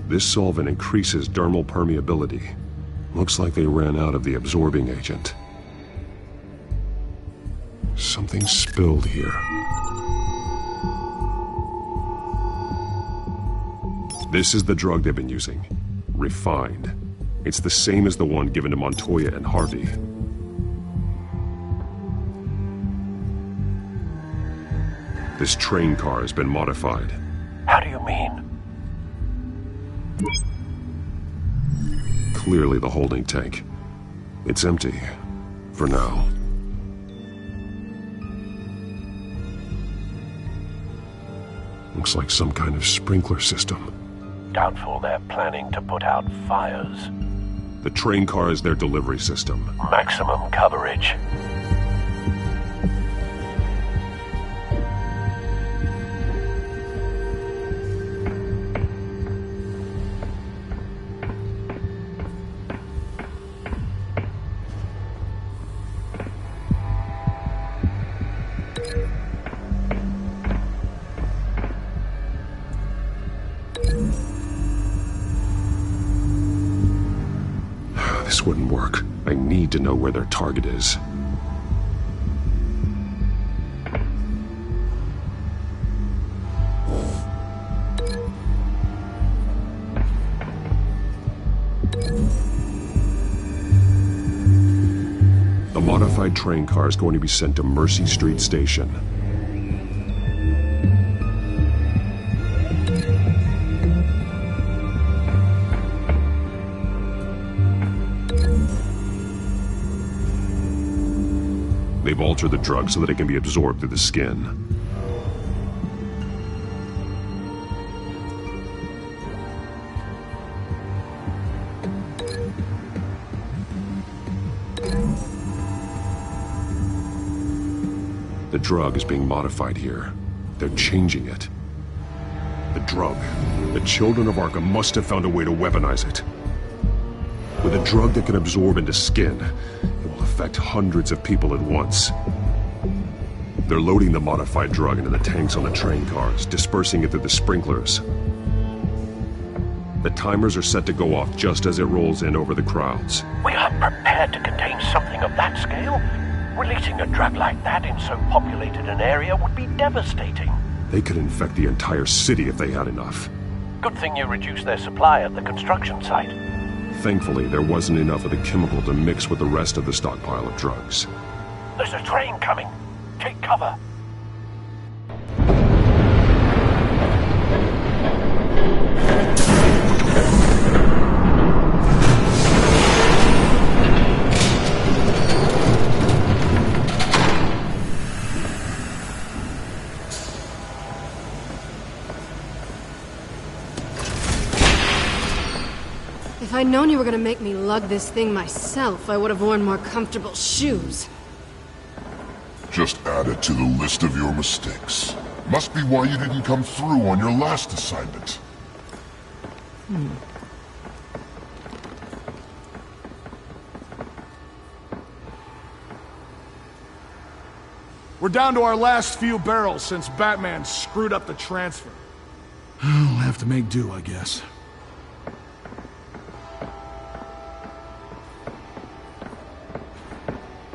This solvent increases dermal permeability. Looks like they ran out of the absorbing agent. Something spilled here. This is the drug they've been using. Refined. It's the same as the one given to Montoya and Harvey. This train car has been modified. How do you mean? Clearly the holding tank. It's empty. For now. Looks like some kind of sprinkler system. Doubtful they're planning to put out fires. The train car is their delivery system. Maximum coverage. This wouldn't work. I need to know where their target is. The modified train car is going to be sent to Mercy Street Station. They've altered the drug so that it can be absorbed through the skin. The drug is being modified here. They're changing it. The drug. The children of Arkham must have found a way to weaponize it. With a drug that can absorb into skin, it will affect hundreds of people at once. They're loading the modified drug into the tanks on the train cars, dispersing it through the sprinklers. The timers are set to go off just as it rolls in over the crowds. We aren't prepared to contain something of that scale. Releasing a drug like that in so populated an area would be devastating. They could infect the entire city if they had enough. Good thing you reduced their supply at the construction site. Thankfully, there wasn't enough of the chemical to mix with the rest of the stockpile of drugs. There's a train coming. Take cover. If I'd known you were gonna make me lug this thing myself, I would have worn more comfortable shoes. Just add it to the list of your mistakes. Must be why you didn't come through on your last assignment. We're down to our last few barrels since Batman screwed up the transfer. We'll have to make do, I guess.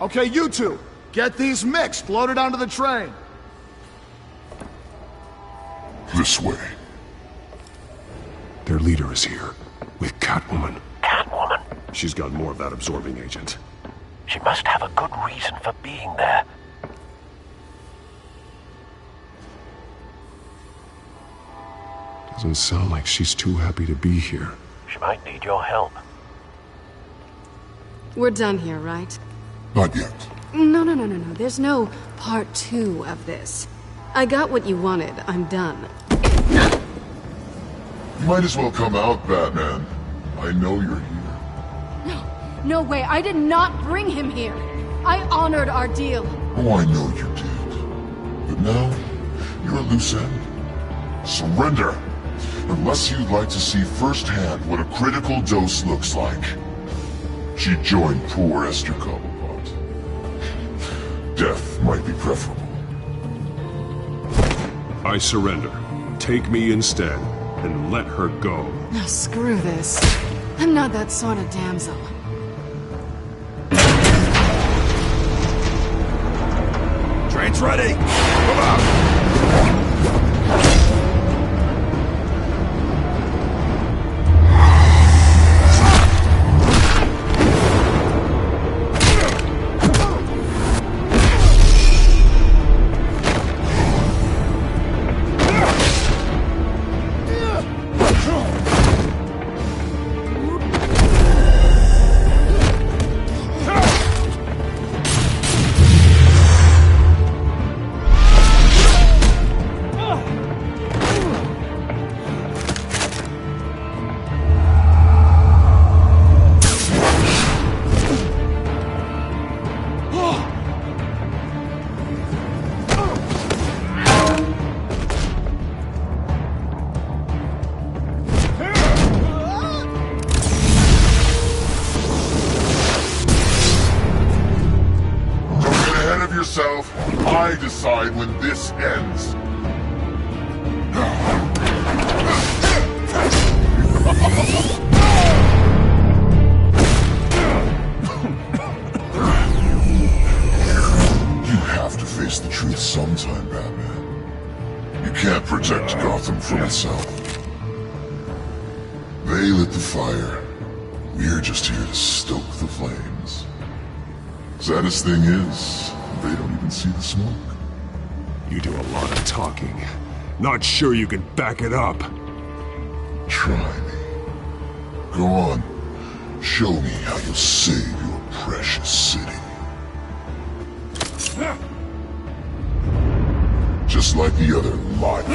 Okay, you two, get these mixed, loaded onto the train. This way. Their leader is here, with Catwoman. Catwoman? She's got more of that absorbing agent. She must have a good reason for being there. Doesn't sound like she's too happy to be here. She might need your help. We're done here, right? Not yet. No. There's no part 2 of this. I got what you wanted. I'm done. You might as well come out, Batman. I know you're here. No way. I did not bring him here. I honored our deal. Oh, I know you did. But now, you're a loose end. Surrender! Unless you'd like to see firsthand what a critical dose looks like. She joined poor Esther Cobblepot. Death might be preferable. I surrender. Take me instead, and let her go. No, screw this. I'm not that sort of damsel. Train's ready! Come on! I decide when this ends. You have to face the truth sometime, Batman. You can't protect Gotham from itself. They lit the fire. We're just here to stoke the flames. Saddest thing is, they don't even see the smoke. You do a lot of talking. Not sure you can back it up. Try me. Go on. Show me how you'll save your precious city. Just like the other liars.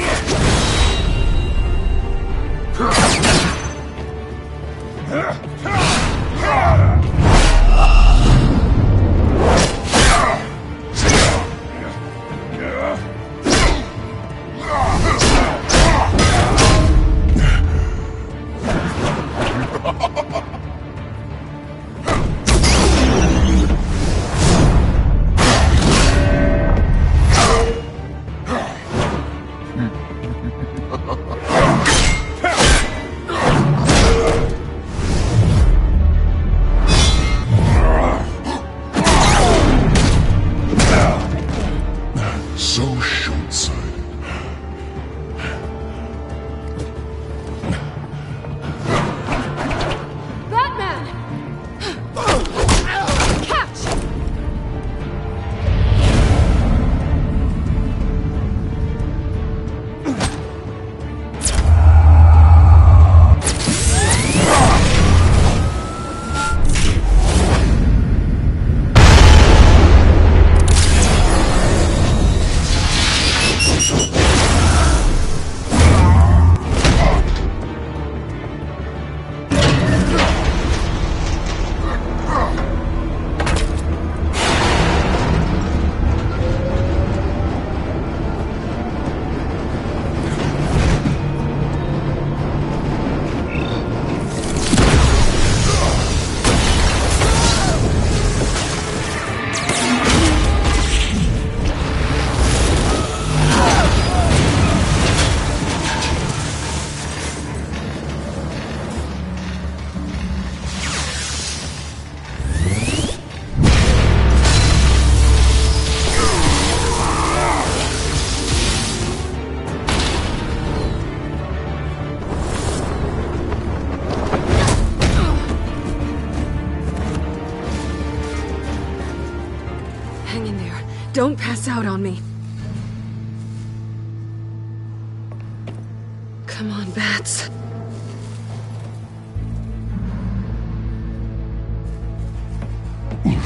Don't pass out on me. Come on, Bats. You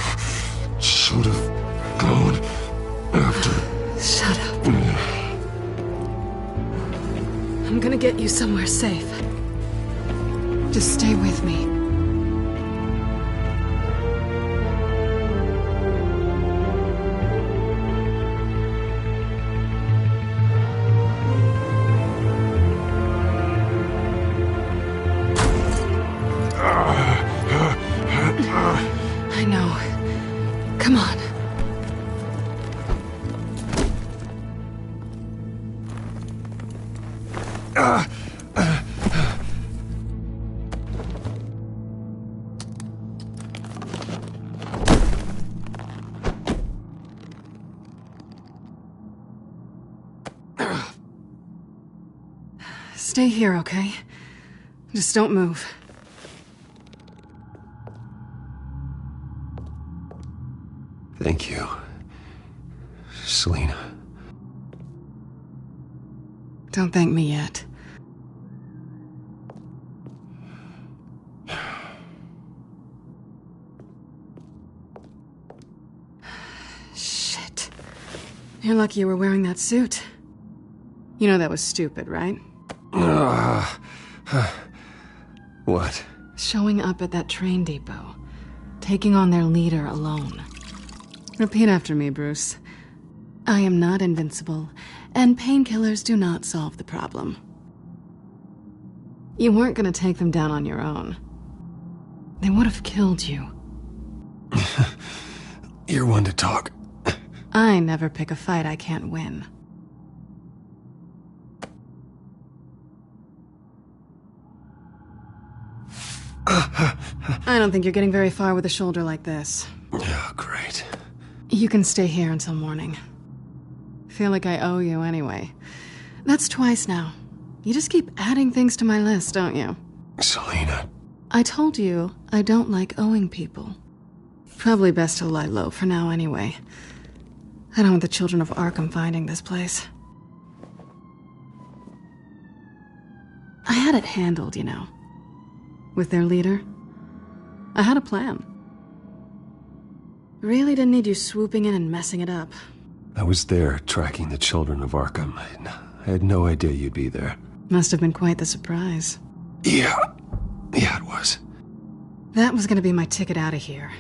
should have gone after... Shut up. I'm gonna get you somewhere safe. Just stay with me. I know. Come on. Stay here, okay? Just don't move. Thank you, Selina. Don't thank me yet. Shit. You're lucky you were wearing that suit. You know that was stupid, right? What? Showing up at that train depot. Taking on their leader alone. Repeat after me, Bruce. I am not invincible, and painkillers do not solve the problem. You weren't gonna take them down on your own. They would have killed you. You're one to talk. I never pick a fight I can't win. I don't think you're getting very far with a shoulder like this. Oh, great. You can stay here until morning. Feel like I owe you anyway. That's twice now. You just keep adding things to my list, don't you? Selina. I told you I don't like owing people. Probably best to lie low for now anyway. I don't want the children of Arkham finding this place. I had it handled, you know. With their leader. I had a plan. Really didn't need you swooping in and messing it up. I was there tracking the children of Arkham. I had no idea you'd be there. Must have been quite the surprise. Yeah, it was. That was gonna be my ticket out of here.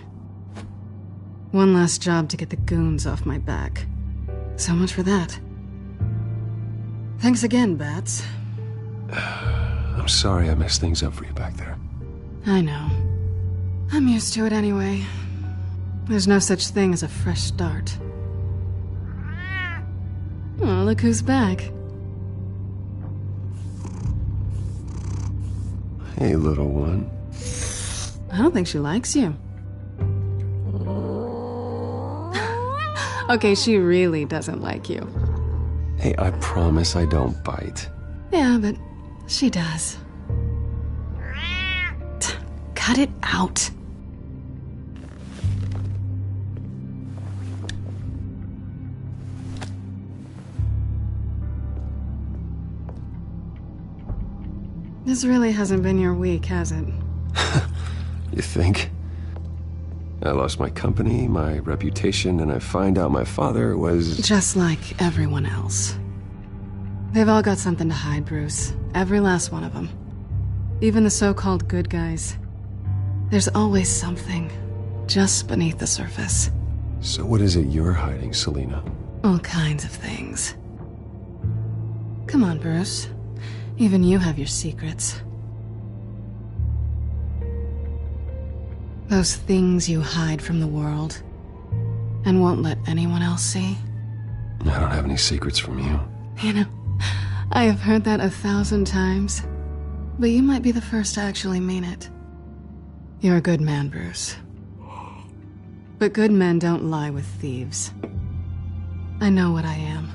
One last job to get the goons off my back. So much for that. Thanks again, Bats. I'm sorry I messed things up for you back there. I know. I'm used to it anyway. There's no such thing as a fresh start. Oh, look who's back. Hey, little one. I don't think she likes you. Okay, she really doesn't like you. Hey, I promise I don't bite. Yeah, but she does. Cut it out. This really hasn't been your week, has it? You think? I lost my company, my reputation, and I find out my father was... Just like everyone else. They've all got something to hide, Bruce. Every last one of them. Even the so-called good guys. There's always something just beneath the surface. So what is it you're hiding, Selina? All kinds of things. Come on, Bruce. Even you have your secrets. Those things you hide from the world and won't let anyone else see. I don't have any secrets from you. You know, I have heard that 1,000 times, but you might be the first to actually mean it. You're a good man, Bruce. But good men don't lie with thieves. I know what I am.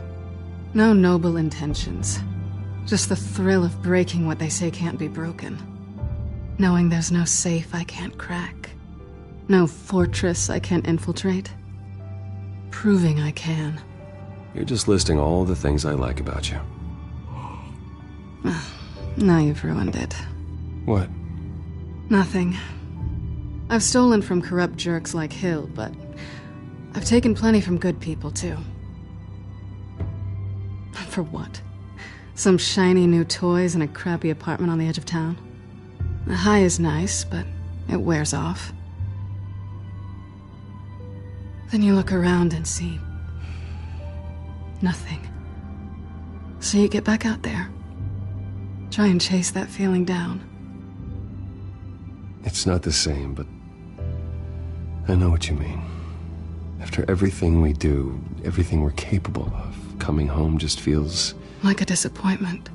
No noble intentions. Just the thrill of breaking what they say can't be broken. Knowing there's no safe I can't crack. No fortress I can't infiltrate. proving I can. You're just listing all the things I like about you. Now you've ruined it. What? Nothing. I've stolen from corrupt jerks like Hill, but I've taken plenty from good people, too. For what? Some shiny new toys and a crappy apartment on the edge of town? The high is nice, but it wears off. Then you look around and see nothing. So you get back out there. Try and chase that feeling down. It's not the same, but I know what you mean. After everything we do, everything we're capable of, coming home just feels... like a disappointment.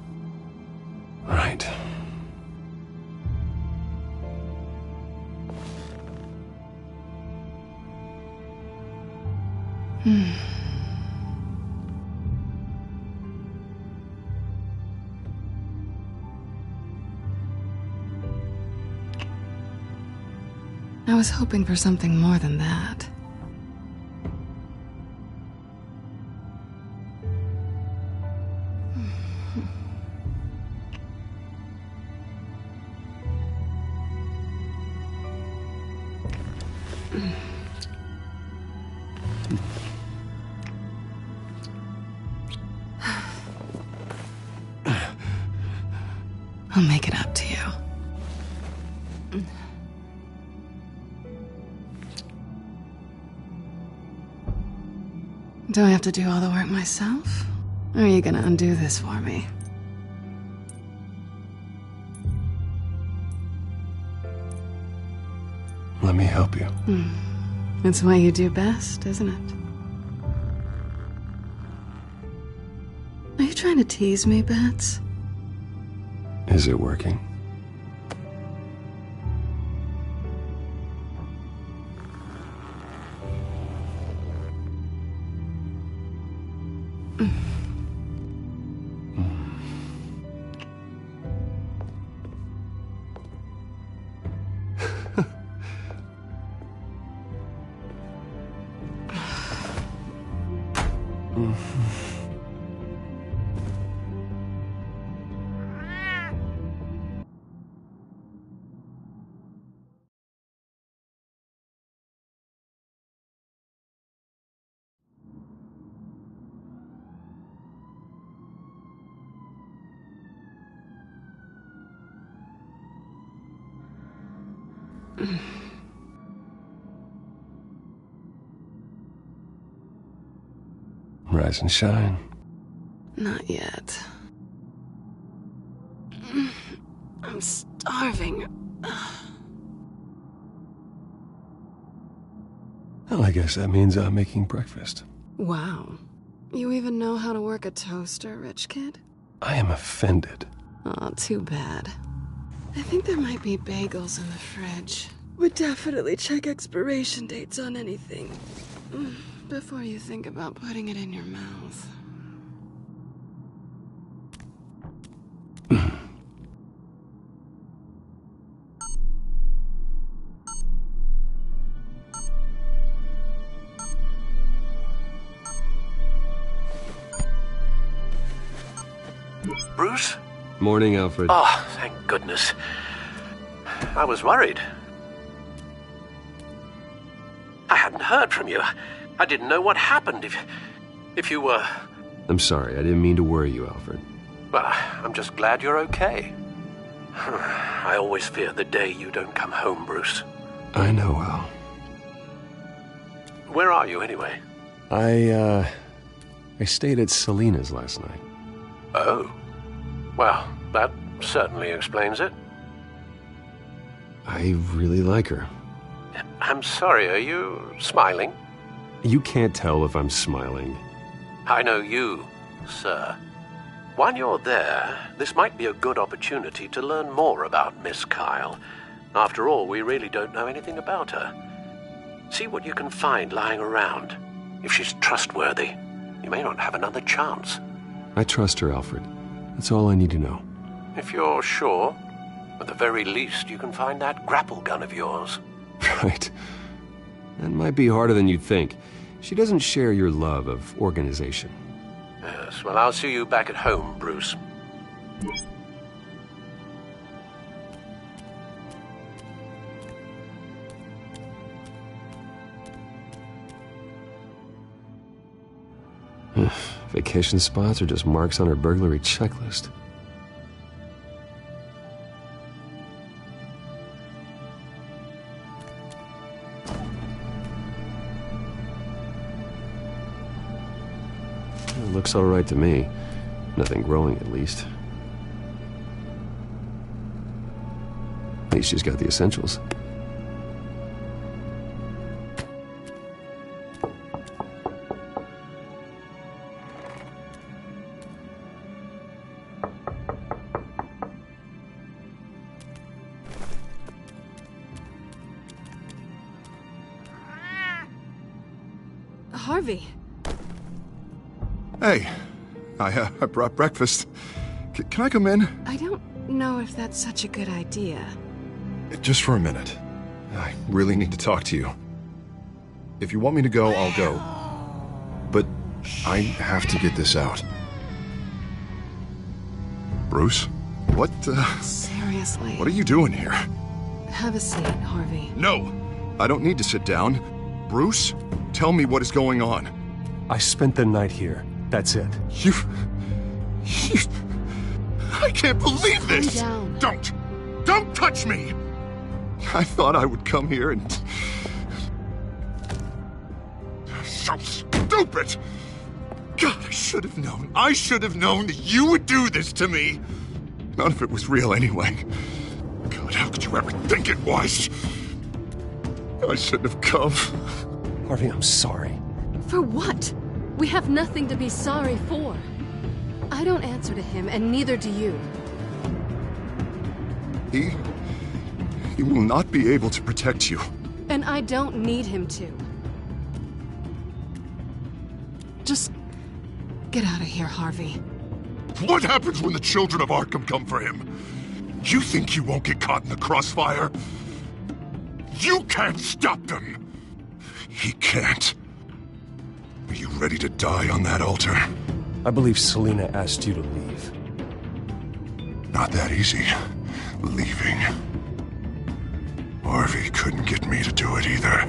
Right. I was hoping for something more than that. I'll make it up to you. Do I have to do all the work myself? Or are you gonna undo this for me? Let me help you. It's what you do best, isn't it? Are you trying to tease me, Bats? Is it working? Rise and shine. Not yet. I'm starving. Well, I guess that means I'm making breakfast. Wow. You even know how to work a toaster, rich kid? I am offended. Aw, too bad. I think there might be bagels in the fridge. Would definitely check expiration dates on anything before you think about putting it in your mouth. Bruce? Morning, Alfred. Oh, thank goodness. I was worried. I hadn't heard from you. I didn't know what happened if you were... I'm sorry, I didn't mean to worry you, Alfred. Well, I'm just glad you're okay. I always fear the day you don't come home, Bruce. I know, Al. Where are you, anyway? I stayed at Selina's last night. Oh. Well, that certainly explains it. I really like her. I'm sorry, are you smiling? You can't tell if I'm smiling. I know you, sir. While you're there, this might be a good opportunity to learn more about Miss Kyle. After all, we really don't know anything about her. See what you can find lying around. If she's trustworthy, you may not have another chance. I trust her, Alfred. That's all I need to know. If you're sure, at the very least, you can find that grapple gun of yours. Right. That might be harder than you'd think. She doesn't share your love of organization. Yes, well, I'll see you back at home, Bruce. Vacation spots are just marks on her burglary checklist. It looks all right to me. Nothing growing, at least. At least she's got the essentials. Harvey. Hey, I brought breakfast. Can I come in? I don't know if that's such a good idea. Just for a minute. I really need to talk to you. If you want me to go, I'll go. But I have to get this out. Bruce? What, Seriously. What are you doing here? Have a seat, Harvey. No! I don't need to sit down. Bruce, tell me what is going on. I spent the night here. That's it. You... I can't believe this! Calm down. Don't touch me! I thought I would come here and... So stupid! God, I should have known. I should have known that you would do this to me! None of it was real anyway. God, how could you ever think it was? I shouldn't have come. Harvey, I'm sorry. For what? We have nothing to be sorry for. I don't answer to him, and neither do you. He will not be able to protect you. And I don't need him to. Just get out of here, Harvey. What happens when the children of Arkham come for him? You think you won't get caught in the crossfire? You can't stop them! He can't. Are you ready to die on that altar? I believe Selina asked you to leave. Not that easy. Leaving. Harvey couldn't get me to do it either.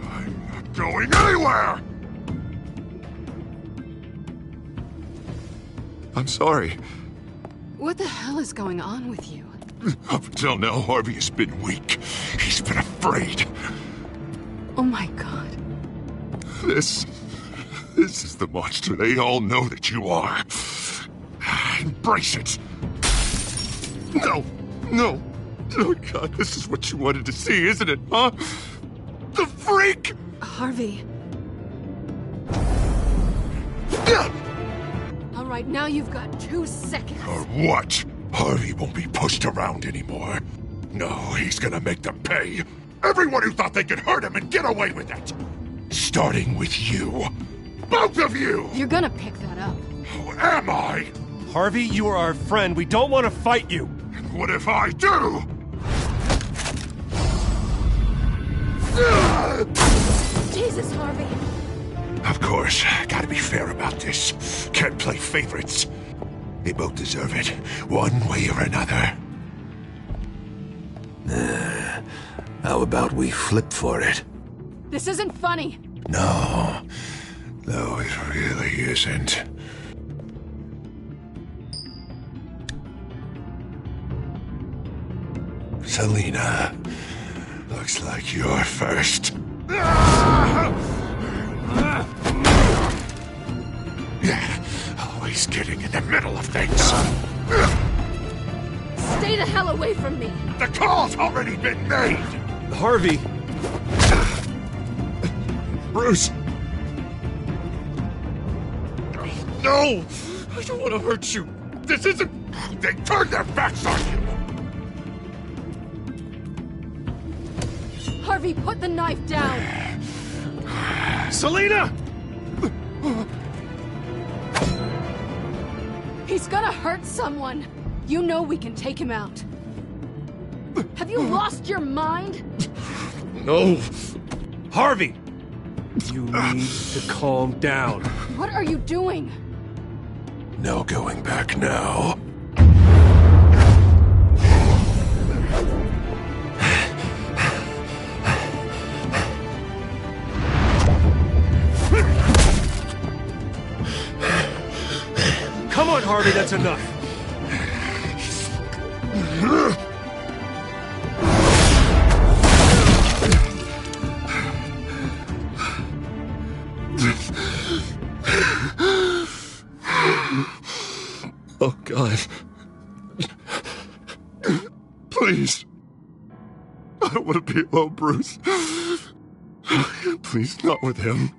I'm not going anywhere! I'm sorry. What the hell is going on with you? Up until now, Harvey has been weak. He's been afraid. Oh my God. This is the monster they all know that you are. Embrace it. No. Oh God, this is what you wanted to see, isn't it, huh? The freak! Harvey. All right, now you've got 2 seconds. Or what? Harvey won't be pushed around anymore. No, he's gonna make them pay. Everyone who thought they could hurt him and get away with it. Starting with you. Both of you! You're gonna pick that up. Who am I? Harvey, you are our friend. We don't want to fight you. And what if I do? Jesus, Harvey. Of course, gotta be fair about this. Can't play favorites. They both deserve it, one way or another. How about we flip for it? This isn't funny. No, it really isn't. Selina, looks like you're first. Yeah, always getting in the middle of things. Stay the hell away from me. The call's already been made. Harvey. Bruce. No, I don't want to hurt you. This isn't... They turned their backs on you. Harvey, put the knife down. Selina! He's gonna hurt someone. You know we can take him out. Have you lost your mind? No. Harvey! You need to calm down. What are you doing? No going back now. Come on, Harvey, that's enough. Oh, God. Please. I don't want to be alone, Bruce. Please, not with him.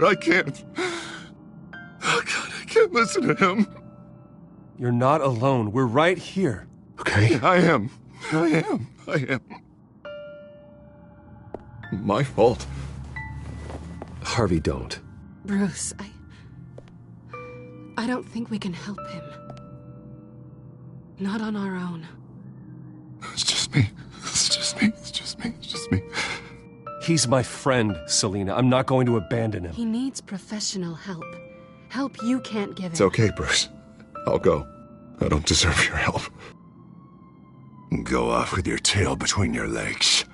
I can't. Oh, God, I can't listen to him. You're not alone. We're right here. Okay? I am. My fault. Harvey, don't. Bruce, I don't think we can help him. Not on our own. It's just me. He's my friend, Selina. I'm not going to abandon him. He needs professional help. Help you can't give him. It's okay, Bruce. I'll go. I don't deserve your help. Go off with your tail between your legs.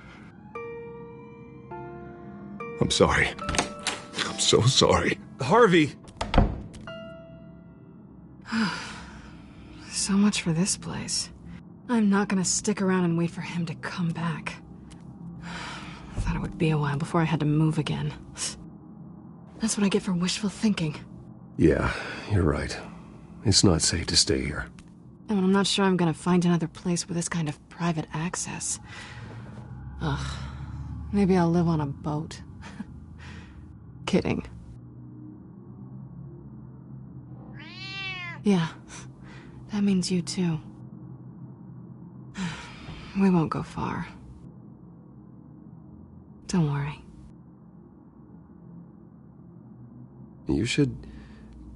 I'm sorry. I'm so sorry. Harvey! So much for this place. I'm not gonna stick around and wait for him to come back. I thought it would be a while before I had to move again. That's what I get for wishful thinking. Yeah, you're right. It's not safe to stay here. And I'm not sure I'm gonna find another place with this kind of private access. Ugh. Maybe I'll live on a boat. Kidding. Yeah, that means you too. We won't go far. Don't worry. You should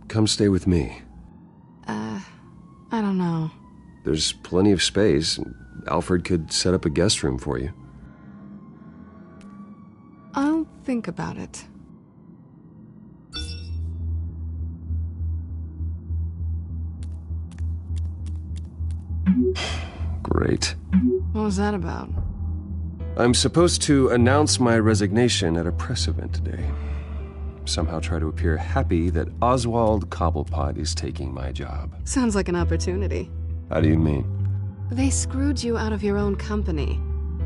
come stay with me. I don't know. There's plenty of space. Alfred could set up a guest room for you. I'll think about it. Great. What was that about? I'm supposed to announce my resignation at a press event today. Somehow try to appear happy that Oswald Cobblepot is taking my job. Sounds like an opportunity. How do you mean? They screwed you out of your own company.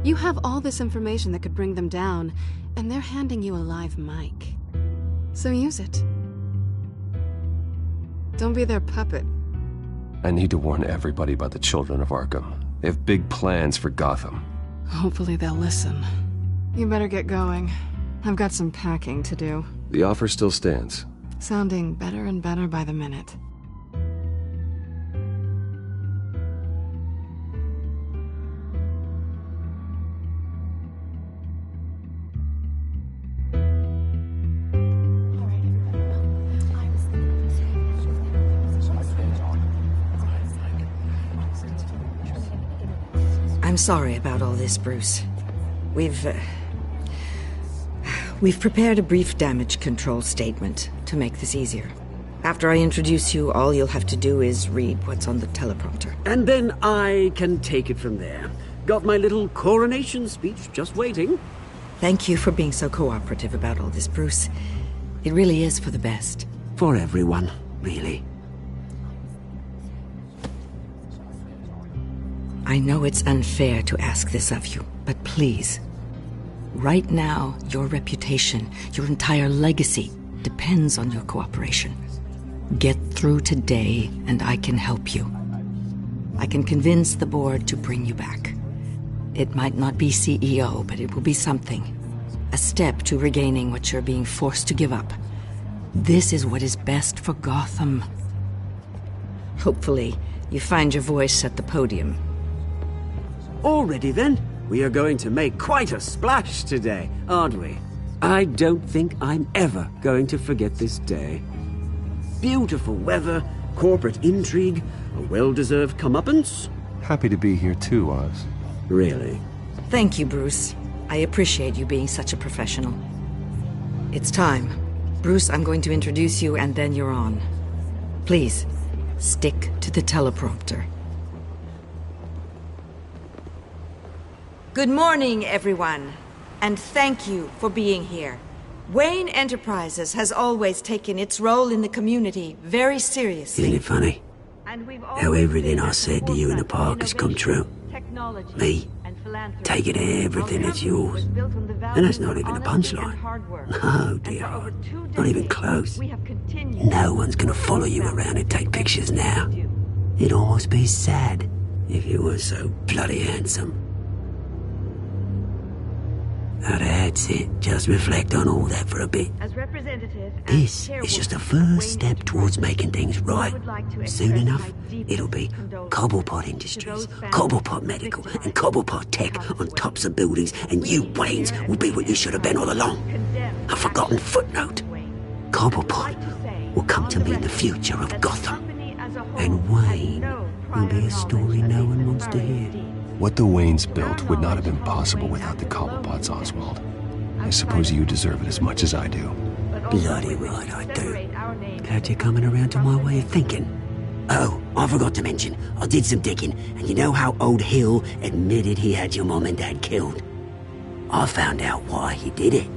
You have all this information that could bring them down, and they're handing you a live mic. So use it. Don't be their puppet. I need to warn everybody about the Children of Arkham. They have big plans for Gotham. Hopefully they'll listen. You better get going. I've got some packing to do. The offer still stands. Sounding better and better by the minute. I'm sorry about all this, Bruce. We've prepared a brief damage control statement to make this easier. After I introduce you, all you'll have to do is read what's on the teleprompter. And then I can take it from there. Got my little coronation speech just waiting. Thank you for being so cooperative about all this, Bruce. It really is for the best. For everyone, really. I know it's unfair to ask this of you, but please. Right now, your reputation, your entire legacy, depends on your cooperation. Get through today, and I can help you. I can convince the board to bring you back. It might not be CEO, but it will be something. A step to regaining what you're being forced to give up. This is what is best for Gotham. Hopefully, you find your voice at the podium. Already then, we are going to make quite a splash today, aren't we? I don't think I'm ever going to forget this day. Beautiful weather, corporate intrigue, a well-deserved comeuppance. Happy to be here too, Oz. Really? Thank you, Bruce. I appreciate you being such a professional. It's time. Bruce, I'm going to introduce you and then you're on. Please, stick to the teleprompter. Good morning, everyone. And thank you for being here. Wayne Enterprises has always taken its role in the community very seriously. Isn't it funny? How everything I said to you in the park has come true. Me, taking everything that's yours. And that's not even a punchline. No, dear. Not even close. No one's gonna follow you around and take pictures now. It'd almost be sad if you were so bloody handsome. Now that's it. Just reflect on all that for a bit. This is just a first step towards making things right. Soon enough, it'll be Cobblepot Industries, Cobblepot Medical, and Cobblepot Tech on tops of buildings, and you, Waynes, will be what you should have been all along. A forgotten footnote. Cobblepot will come to mean the future of Gotham. And Wayne will be a story no one wants to hear. What the Waynes built would not have been possible without the Cobblepots, Oswald. I suppose you deserve it as much as I do. Bloody right I do. Glad you're coming around to my way of thinking. Oh, I forgot to mention, I did some digging, and you know how old Hill admitted he had your mom and dad killed? I found out why he did it.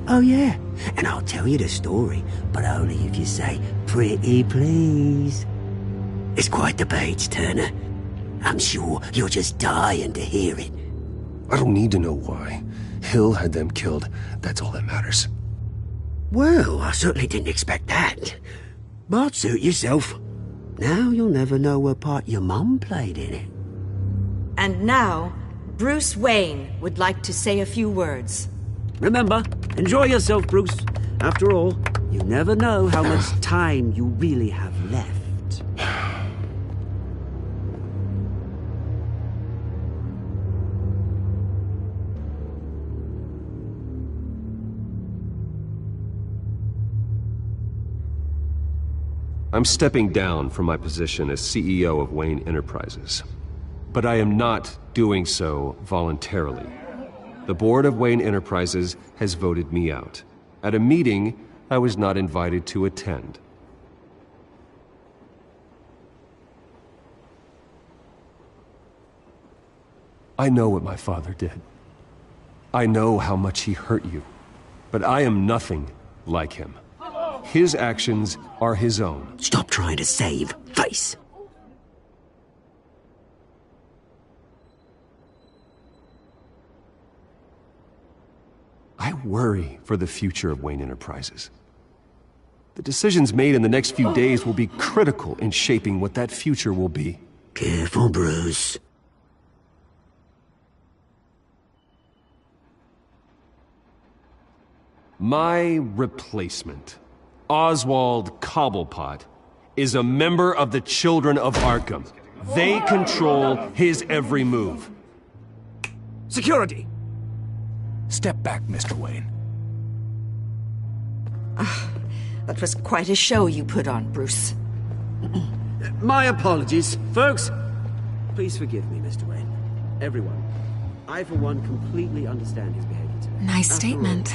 Oh yeah, and I'll tell you the story, but only if you say, pretty please. It's quite the page, Turner. I'm sure you're just dying to hear it. I don't need to know why. Hill had them killed. That's all that matters. Well, I certainly didn't expect that. But suit yourself. Now you'll never know what part your mum played in it. And now, Bruce Wayne would like to say a few words. Remember, enjoy yourself, Bruce. After all, you never know how much time you really have left. I'm stepping down from my position as CEO of Wayne Enterprises. But I am not doing so voluntarily. The board of Wayne Enterprises has voted me out, at a meeting I was not invited to attend. I know what my father did. I know how much he hurt you. But I am nothing like him. His actions are his own. Stop trying to save face. I worry for the future of Wayne Enterprises. The decisions made in the next few days will be critical in shaping what that future will be. Careful, Bruce. My replacement, Oswald Cobblepot, is a member of the Children of Arkham. They control his every move. Security! Step back, Mr. Wayne. That was quite a show you put on, Bruce. My apologies, folks. Please forgive me, Mr. Wayne. Everyone. I, for one, completely understand his behavior today. Nice statement.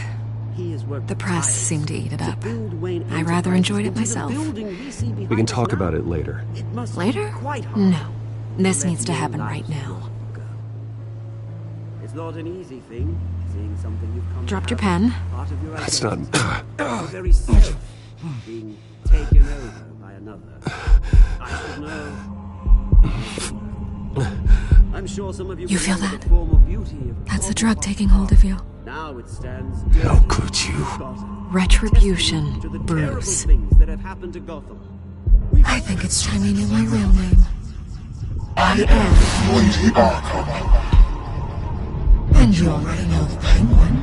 The press seemed to eat it up. I rather enjoyed it myself. We can talk about it later. Later? No. This needs to happen right now. It's not an easy thing, seeing something you've come Dropped your pen. That's not... very self, being taken over by another. I should know. I'm sure some of you feel that? form of beauty of That's the drug taking hold of you. Now it stands. How could you? Retribution, Bruce. That have happened to Gotham. I think it's time you knew my real name. I am Lady Arkham. And you already know the Penguin.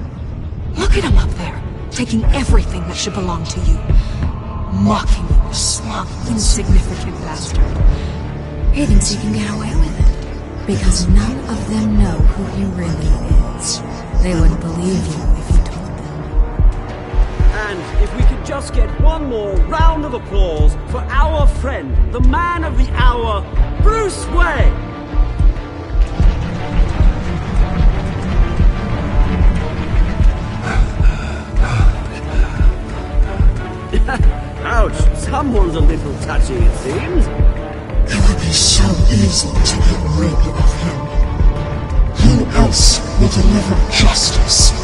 Look at him up there, taking everything that should belong to you. Mocking you, slug, insignificant bastard. He thinks he can get away with it, because none of them know who he really is. They wouldn't believe you if you told them. And if we could just get one more round of applause for our friend, the man of the hour, Bruce Wayne! Someone's a little touchy, it seems. It would be so easy to get rid of him. Who else will deliver justice?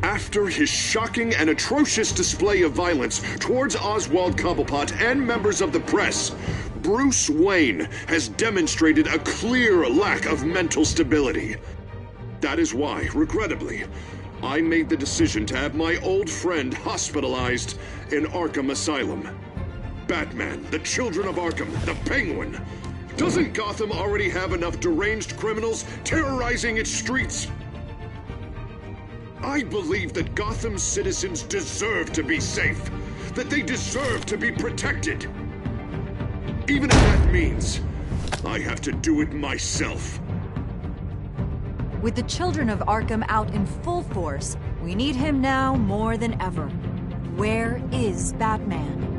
After his shocking and atrocious display of violence towards Oswald Cobblepot and members of the press, Bruce Wayne has demonstrated a clear lack of mental stability. That is why, regrettably, I made the decision to have my old friend hospitalized in Arkham Asylum. Batman, the Children of Arkham, the Penguin. Doesn't Gotham already have enough deranged criminals terrorizing its streets? I believe that Gotham's citizens deserve to be safe, that they deserve to be protected. Even if that means I have to do it myself. With the Children of Arkham out in full force, we need him now more than ever. Where is Batman?